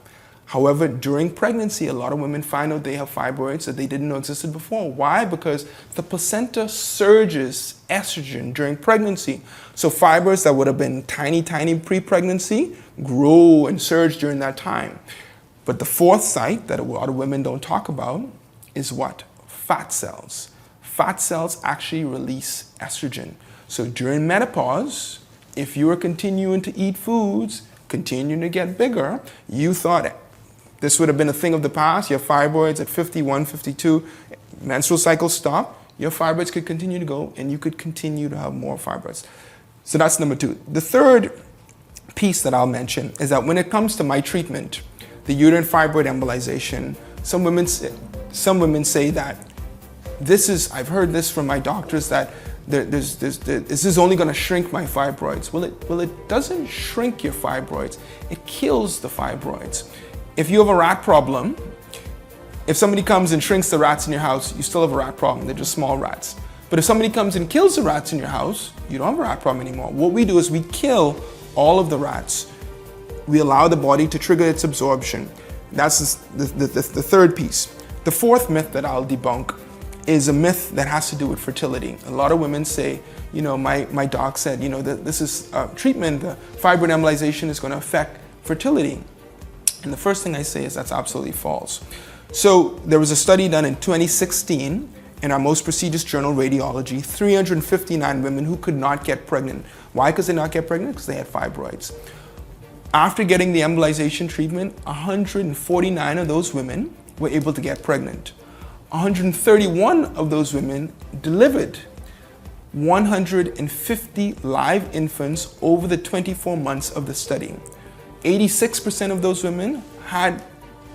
However, during pregnancy, a lot of women find out they have fibroids that they didn't know existed before. Why? Because the placenta surges estrogen during pregnancy. So fibers that would have been tiny, tiny pre-pregnancy grow and surge during that time. But the fourth site that a lot of women don't talk about is what? Fat cells. Fat cells actually release estrogen. So during menopause, if you are continuing to eat foods, continuing to get bigger, you thought this would have been a thing of the past. Your fibroids at 51, 52, menstrual cycles stop. Your fibroids could continue to go and you could continue to have more fibroids. So that's number two. The third piece that I'll mention is that when it comes to my treatment, the uterine fibroid embolization, some women say that I've heard this from my doctors, that this is only going to shrink my fibroids. Well, it doesn't shrink your fibroids. It kills the fibroids. If you have a rat problem, if somebody comes and shrinks the rats in your house, you still have a rat problem. They're just small rats. But if somebody comes and kills the rats in your house, you don't have a rat problem anymore. What we do is we kill all of the rats. We allow the body to trigger its absorption. That's the third piece. The fourth myth that I'll debunk is a myth that has to do with fertility. A lot of women say, my doc said, this is treatment, the fibroid embolization is going to affect fertility. And the first thing I say is that's absolutely false. So there was a study done in 2016 in our most prestigious journal, Radiology, 359 women who could not get pregnant. Why could they not get pregnant? Because they had fibroids. After getting the embolization treatment, 149 of those women were able to get pregnant. 131 of those women delivered. 150 live infants over the 24 months of the study. 86% of those women had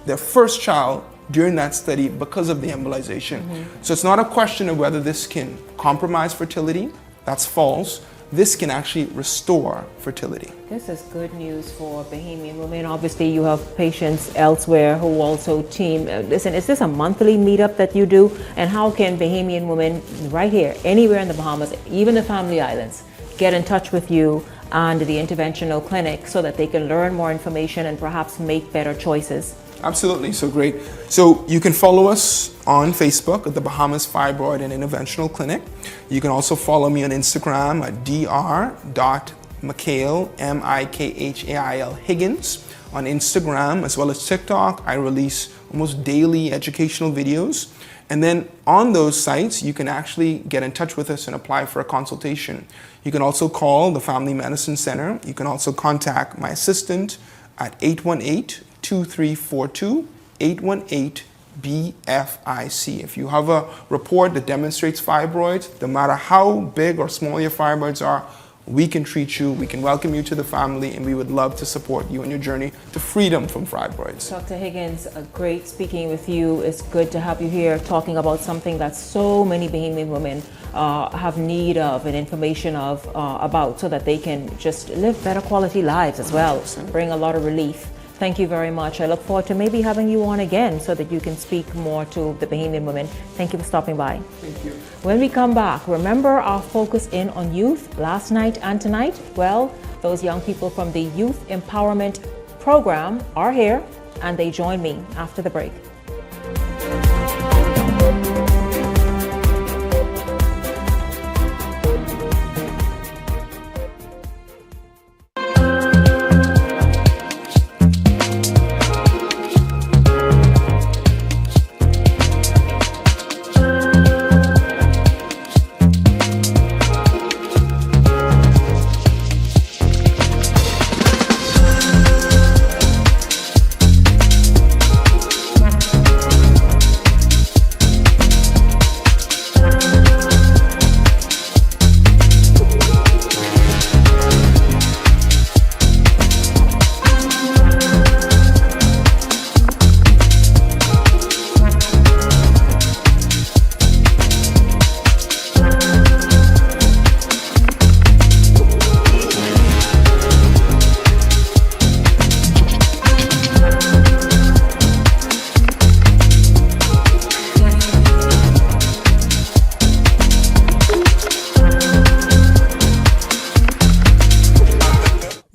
their first child during that study because of the embolization. So it's not a question of whether this can compromise fertility. That's false. This can actually restore fertility. This is good news for Bahamian women. Obviously, you have patients elsewhere who also team. Listen, is this a monthly meetup that you do? And how can Bahamian women right here, anywhere in the Bahamas, even the Family Islands, get in touch with you and the interventional clinic so that they can learn more information and perhaps make better choices? Absolutely, so great. So you can follow us on Facebook at the Bahamas Fibroid and Interventional Clinic. You can also follow me on Instagram at dr.manny, Mikhail, Mikhail Higgins, on Instagram as well as TikTok. I release almost daily educational videos. And then on those sites, you can actually get in touch with us and apply for a consultation. You can also call the Family Medicine Center. You can also contact my assistant at 818-2342, 818-BFIC. If you have a report that demonstrates fibroids, no matter how big or small your fibroids are, we can treat you, we can welcome you to the family, and we would love to support you in your journey to freedom from fibroids. Dr. Higgins, great speaking with you. It's good to have you here talking about something that so many Bahamian women have need of and information of about, so that they can just live better quality lives as well, bring a lot of relief. Thank you very much. I look forward to maybe having you on again so that you can speak more to the Bahamian women. Thank you for stopping by. Thank you. When we come back, remember our focus in on youth last night and tonight? Well, those young people from the Youth Empowerment Program are here, and they join me after the break.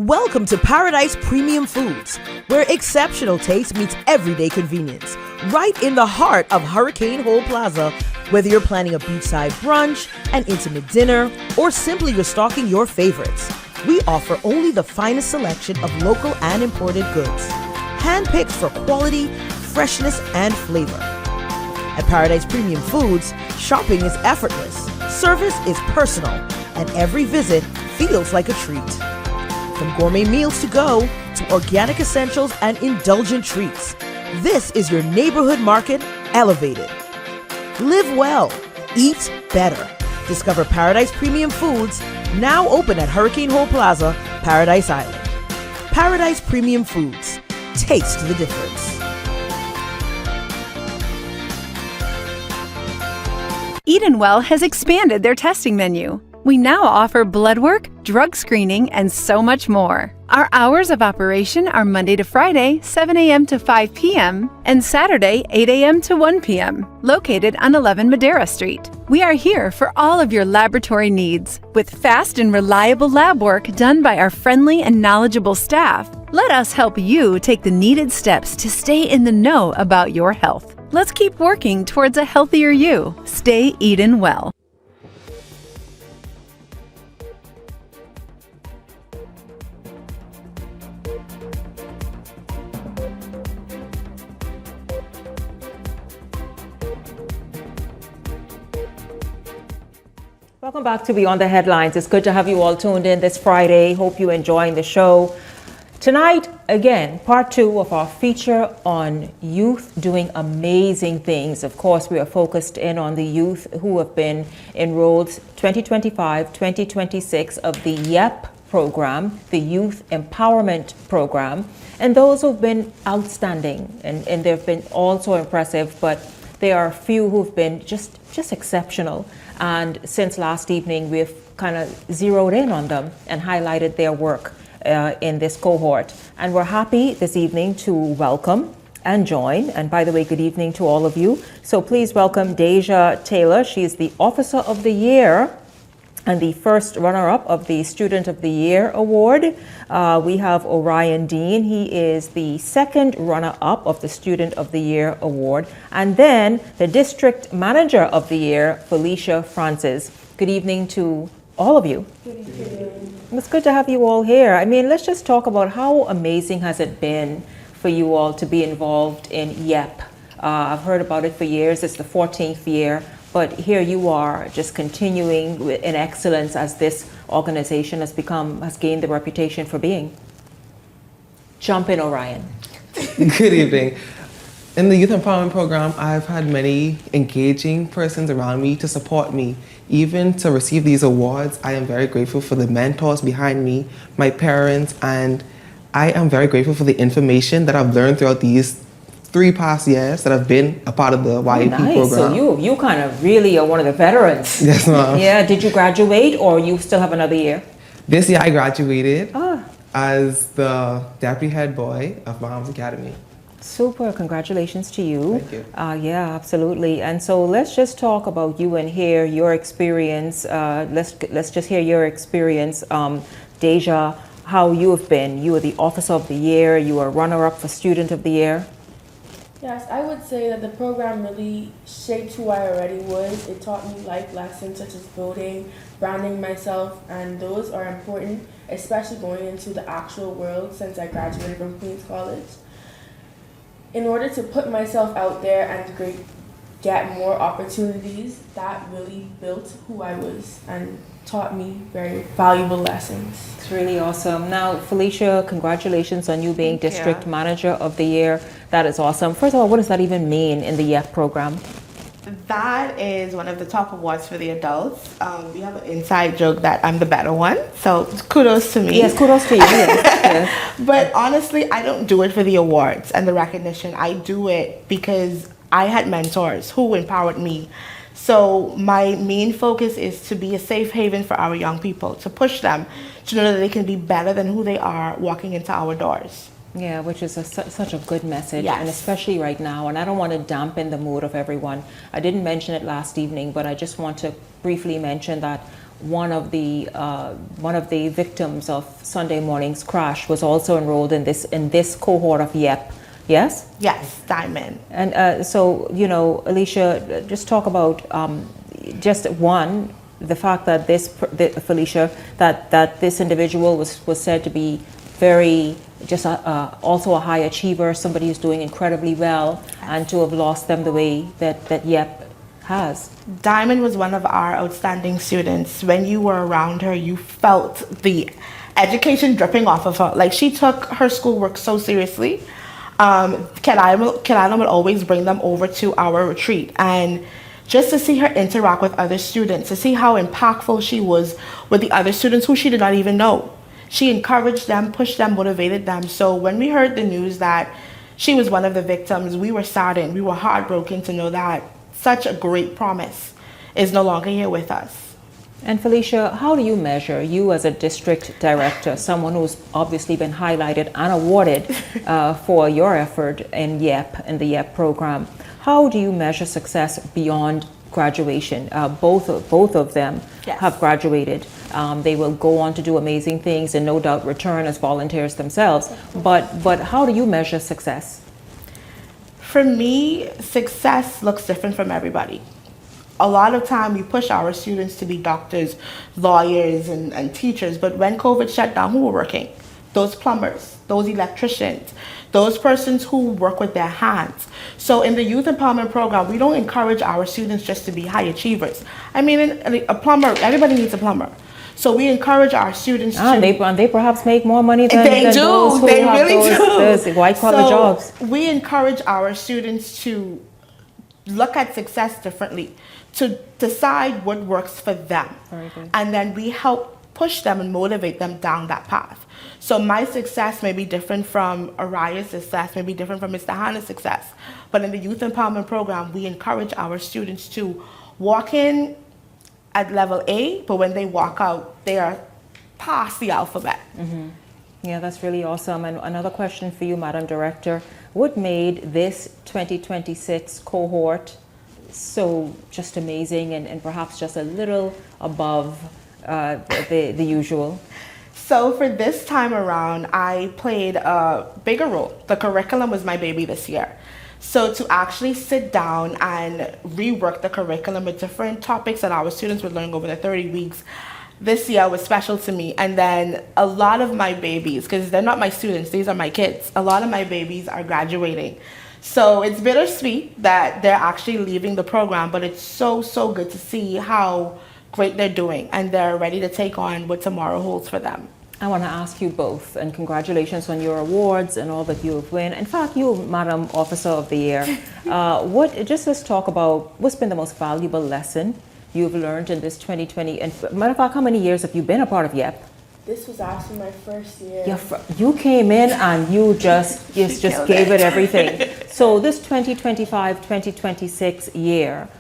Welcome to Paradise Premium Foods, where exceptional taste meets everyday convenience. Right in the heart of Hurricane Hole Plaza, whether you're planning a beachside brunch, an intimate dinner, or simply restocking your favorites, we offer only the finest selection of local and imported goods, handpicked for quality, freshness, and flavor. At Paradise Premium Foods, shopping is effortless, service is personal, and every visit feels like a treat. From gourmet meals to go to organic essentials and indulgent treats, this is your neighborhood market elevated. Live well, eat better. Discover Paradise Premium Foods, now open at Hurricane Hole Plaza, Paradise Island. Paradise Premium Foods. Taste the difference. Edenwell has expanded their testing menu. We now offer blood work, drug screening, and so much more. Our hours of operation are Monday to Friday, 7 a.m. to 5 p.m., and Saturday, 8 a.m. to 1 p.m., located on 11 Madera Street. We are here for all of your laboratory needs, with fast and reliable lab work done by our friendly and knowledgeable staff. Let us help you take the needed steps to stay in the know about your health. Let's keep working towards a healthier you. Stay Eden well. Welcome back to Beyond the Headlines. It's good to have you all tuned in this Friday. Hope you're enjoying the show. Tonight, again, part 2 of our feature on youth doing amazing things. Of course, we are focused in on the youth who have been enrolled 2025-2026 of the YEP program, the Youth Empowerment Program, and those who've been outstanding, and they've been also impressive, but there are a few who've been just exceptional. And since last evening, we've kind of zeroed in on them and highlighted their work in this cohort. And we're happy this evening to welcome and join. And by the way, good evening to all of you. So please welcome Deja Taylor. She's the Officer of the Year and the first runner-up of the Student of the Year Award. We have Orion Dean. He is the second runner-up of the Student of the Year Award. And then the District Manager of the Year, Felicia Francis. Good evening to all of you. It's good to have you all here. I mean, let's just talk about how amazing has it been for you all to be involved in YEP. I've heard about it for years. It's the 14th year, but here you are just continuing in excellence as this organization has gained the reputation for being. Jump in, Orion. Good evening. In the Youth Empowerment Program, I've had many engaging persons around me to support me. Even to receive these awards, I am very grateful for the mentors behind me, my parents, and I am very grateful for the information that I've learned throughout these 3 past years that I've been a part of the YEP program. So you kind of really are one of the veterans. Yes, ma'am. Yeah, did you graduate or you still have another year? This year I graduated as the deputy head boy of Bahamas Academy. Super, congratulations to you. Thank you. Yeah, absolutely. And so let's just talk about you and hear your experience. Let's just hear your experience, Deja, how you have been. You were the Officer of the Year, you were runner-up for Student of the Year. Yes, I would say that the program really shaped who I already was. It taught me life lessons such as building, branding myself, and those are important, especially going into the actual world since I graduated from Queens College. In order to put myself out there and get more opportunities, that really built who I was and taught me very valuable lessons. It's really awesome. Now, Felicia, congratulations on you being District Manager of the Year. That is awesome. First of all, what does that even mean in the YEP program? That is one of the top awards for the adults. We have an inside joke that I'm the better one, so kudos to me. Yes, kudos to you. Yes. But honestly, I don't do it for the awards and the recognition. I do it because I had mentors who empowered me. So my main focus is to be a safe haven for our young people, to push them to know that they can be better than who they are walking into our doors. Yeah, which is such a good message, Yes. and especially right now. And I don't want to dampen the mood of everyone. I didn't mention it last evening, but I just want to briefly mention that one of the victims of Sunday morning's crash was also enrolled in this cohort of YEP. Yes? Yes, Diamond. And so, you know, Alicia, just talk about the fact that Felicia, that this individual was said to be very also a high achiever, somebody who's doing incredibly well, and to have lost them the way that YEP has. Diamond was one of our outstanding students. When you were around her, you felt the education dripping off of her. Like, she took her schoolwork so seriously. Kelana would always bring them over to our retreat, and just to see her interact with other students, to see how impactful she was with the other students who she did not even know. She encouraged them, pushed them, motivated them. So when we heard the news that she was one of the victims, we were saddened. We were heartbroken to know that such a great promise is no longer here with us. And Felicia, how do you measure, you as a district director, someone who's obviously been highlighted and awarded for your effort in YEP, in the YEP program, how do you measure success beyond graduation? Both of them have graduated. They will go on to do amazing things and no doubt return as volunteers themselves. But how do you measure success? For me, success looks different from everybody. A lot of time we push our students to be doctors, lawyers, and teachers, but when COVID shut down, who were working? Those plumbers, those electricians, those persons who work with their hands. So in the Youth Empowerment Program, we don't encourage our students just to be high achievers. I mean, a plumber, everybody needs a plumber. So we encourage our students to... They perhaps make more money than they do. Those who they have really those do. white-collar jobs. We encourage our students to look at success differently, to decide what works for them. And then we help push them and motivate them down that path. So my success may be different from Araya's success, may be different from Mr. Hannah's success. But in the Youth Empowerment Program, we encourage our students to walk in at level A, but when they walk out, they are past the alphabet. Mm-hmm. Yeah, that's really awesome. And another question for you, Madam Director. What made this 2026 cohort so just amazing and perhaps just a little above the usual? So for this time around, I played a bigger role. The curriculum was my baby this year. So to actually sit down and rework the curriculum with different topics that our students would learn over the 30 weeks, this year was special to me. And then a lot of my babies, because they're not my students, these are my kids, a lot of my babies are graduating. So it's bittersweet that they're actually leaving the program, but it's so, so good to see how great they're doing, and they're ready to take on what tomorrow holds for them. I want to ask you both, and congratulations on your awards and all that you've won. In fact, you, Madam Officer of the Year. Let's talk about what's been the most valuable lesson you've learned in this 2020. And matter of fact, how many years have you been a part of YEP? This was actually my first year. You came in and you just gave it everything. So this 2025-2026 year,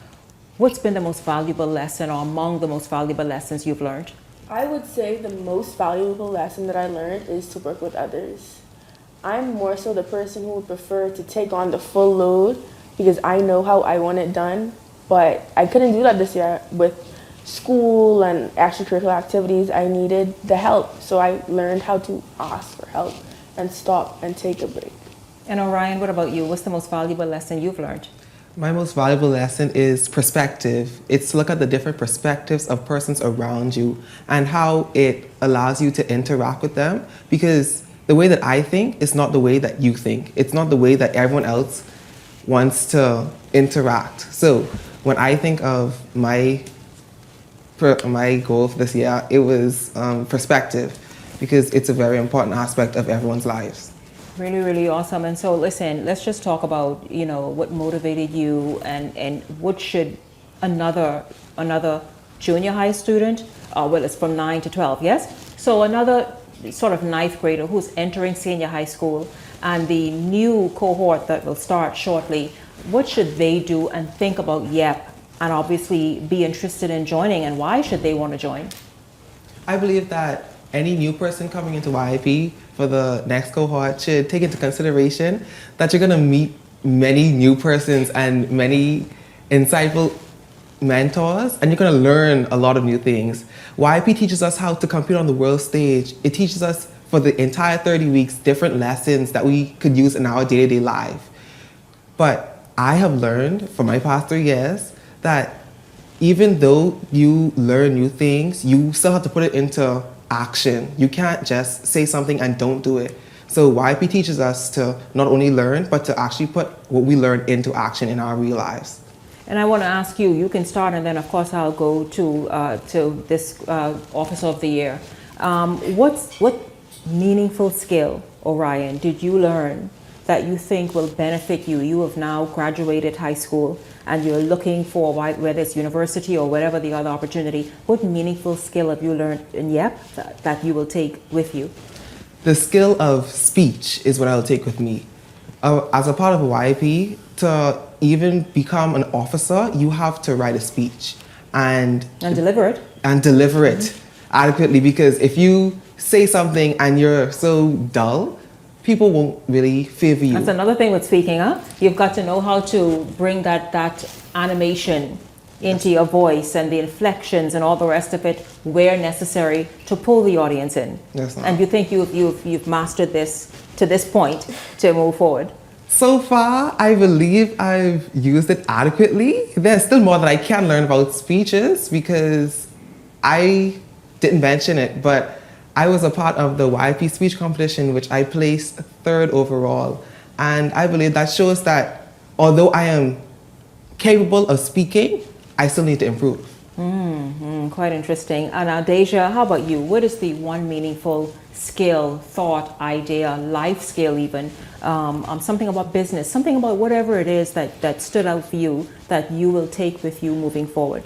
what's been the most valuable lesson, or among the most valuable lessons you've learned? I would say the most valuable lesson that I learned is to work with others. I'm more so the person who would prefer to take on the full load because I know how I want it done, but I couldn't do that this year with school and extracurricular activities. I needed the help, so I learned how to ask for help and stop and take a break. And Orion, what about you? What's the most valuable lesson you've learned? My most valuable lesson is perspective. It's to look at the different perspectives of persons around you and how it allows you to interact with them, because the way that I think is not the way that you think. It's not the way that everyone else wants to interact. So when I think of my goal for this year, it was perspective, because it's a very important aspect of everyone's lives. Really, really awesome. And so listen, let's just talk about, what motivated you and what should another junior high student, it's from 9 to 12, yes? So another sort of ninth grader who's entering senior high school and the new cohort that will start shortly, what should they do and think about YEP and obviously be interested in joining, and why should they want to join? I believe that any new person coming into YIP for the next cohort should take into consideration that you're going to meet many new persons and many insightful mentors, and you're going to learn a lot of new things. YIP teaches us how to compete on the world stage. It teaches us for the entire 30 weeks different lessons that we could use in our day-to-day life. But I have learned from my past 3 years that even though you learn new things, you still have to put it into action. You can't just say something and don't do it. So YP teaches us to not only learn, but to actually put what we learn into action in our real lives. And I want to ask you, you can start, and then of course I'll go to this Officer of the Year. What meaningful skill, Orion, did you learn that you think will benefit you? You have now graduated high school and you're looking for, whether it's university or whatever the other opportunity, what meaningful skill have you learned in YEP that you will take with you? The skill of speech is what I'll take with me. As a part of YP, to even become an officer, you have to write a speech and deliver it. And deliver it adequately, because if you say something and you're so dull, people won't really favor you. That's another thing with speaking up. You've got to know how to bring that animation into your voice and the inflections and all the rest of it where necessary to pull the audience in. Yes, ma'am. And you think you've mastered this to this point to move forward? So far, I believe I've used it adequately. There's still more that I can learn about speeches, because I didn't mention it, but I was a part of the YP speech competition, which I placed 3rd overall. And I believe that shows that although I am capable of speaking, I still need to improve. Quite interesting. And now, Deja, how about you? What is the one meaningful skill, thought, idea, life skill even, something about business, something about whatever it is that stood out for you that you will take with you moving forward?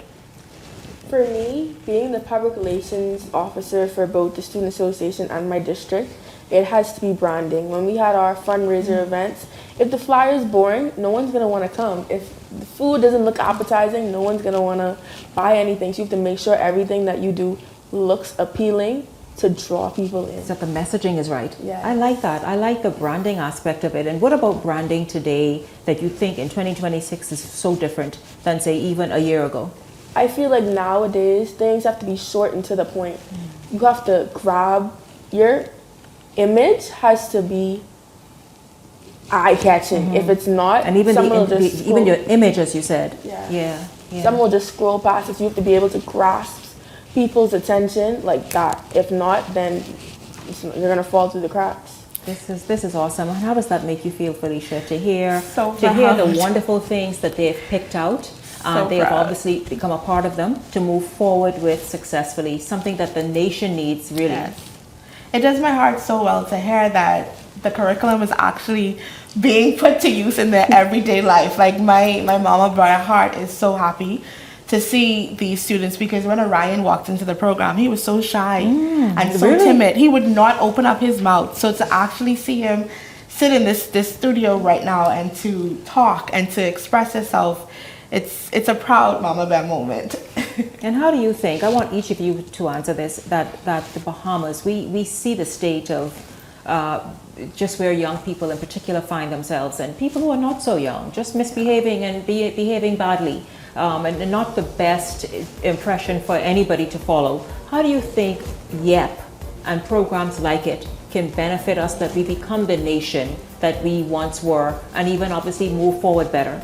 For me, being the public relations officer for both the Student Association and my district, it has to be branding. When we had our fundraiser events, if the flyer is boring, no one's going to want to come. If the food doesn't look appetizing, no one's going to want to buy anything. So you have to make sure everything that you do looks appealing to draw people in. So that the messaging is right. Yeah. I like that. I like the branding aspect of it. And what about branding today that you think in 2026 is so different than, say, even a year ago? I feel like nowadays things have to be short and to the point. You have to grab, your image has to be eye-catching. If it's not, and even even your image, as you said. Yeah. Someone will just scroll past it. So you have to be able to grasp people's attention like that. If not, then you're gonna fall through the cracks. This is awesome. And how does that make you feel, Felicia, to hear So the proud. wonderful things that they've picked out? So They have proud. obviously become a part of them to move forward with successfully, something that the nation needs really. Yes. It does my heart so well to hear that the curriculum is actually being put to use in their everyday life. Like my mama brother heart is so happy to see these students, because when Orion walked into the program, he was so shy and so really? timid. He would not open up his mouth. So to actually see him sit in this studio right now and to talk and to express himself, it's a proud Mama Bear moment. And how do you think, I want each of you to answer this, that the Bahamas, we see the state of just where young people in particular find themselves, and people who are not so young, just misbehaving and behaving badly, and not the best impression for anybody to follow. How do you think YEP and programs like it can benefit us, that we become the nation that we once were, and even obviously move forward better?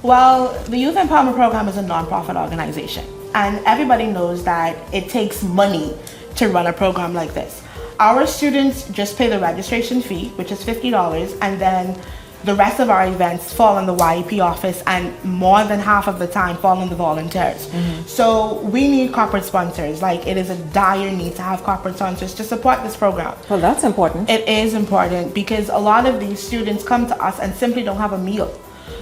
Well, the Youth Empowerment Program is a nonprofit organization, and everybody knows that it takes money to run a program like this. Our students just pay the registration fee, which is $50, and then the rest of our events fall in the YEP office, and more than half of the time fall on the volunteers. So we need corporate sponsors. Like, it is a dire need to have corporate sponsors to support this program. Well, that's important. It is important because a lot of these students come to us and simply don't have a meal.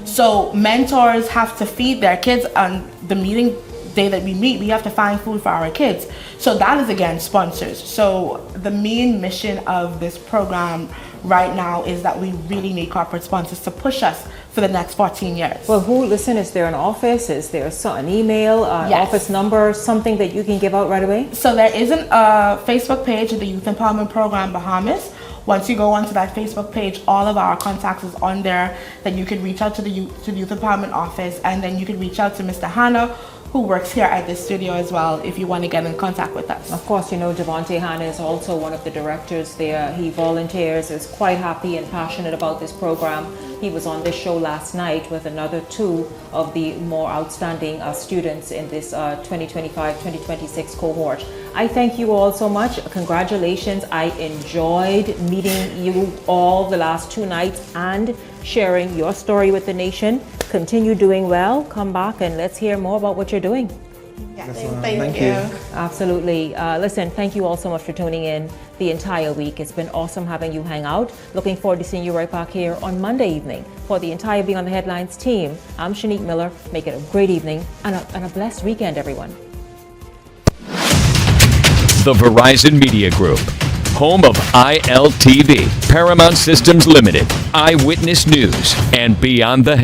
So mentors have to feed their kids. On the meeting day that we meet, we have to find food for our kids. So that is, again, sponsors. So the main mission of this program right now is that we really need corporate sponsors to push us for the next 14 years. Well, is there an office? Is there an email, Yes. office number, something that you can give out right away? So there is a Facebook page of the Youth Empowerment Program Bahamas. Once you go onto that Facebook page, all of our contacts is on there. Then you can reach out to the Youth Empowerment office, and then you can reach out to Mr. Hannah, who works here at the studio as well, if you want to get in contact with us. Of course, Devontae Hanna is also one of the directors there. He volunteers, is quite happy and passionate about this program. He was on this show last night with another two of the more outstanding students in this 2025-2026 cohort. I thank you all so much. Congratulations. I enjoyed meeting you all the last 2 nights and sharing your story with the nation. Continue doing well. Come back and let's hear more about what you're doing. Thank you. Absolutely. Listen, thank you all so much for tuning in the entire week. It's been awesome having you hang out. Looking forward to seeing you right back here on Monday evening. For the entire Beyond the Headlines team, I'm Shanique Miller. Make it a great evening and a blessed weekend, everyone. The Verizon Media Group, home of ILTV, Paramount Systems Limited, Eyewitness News, and Beyond the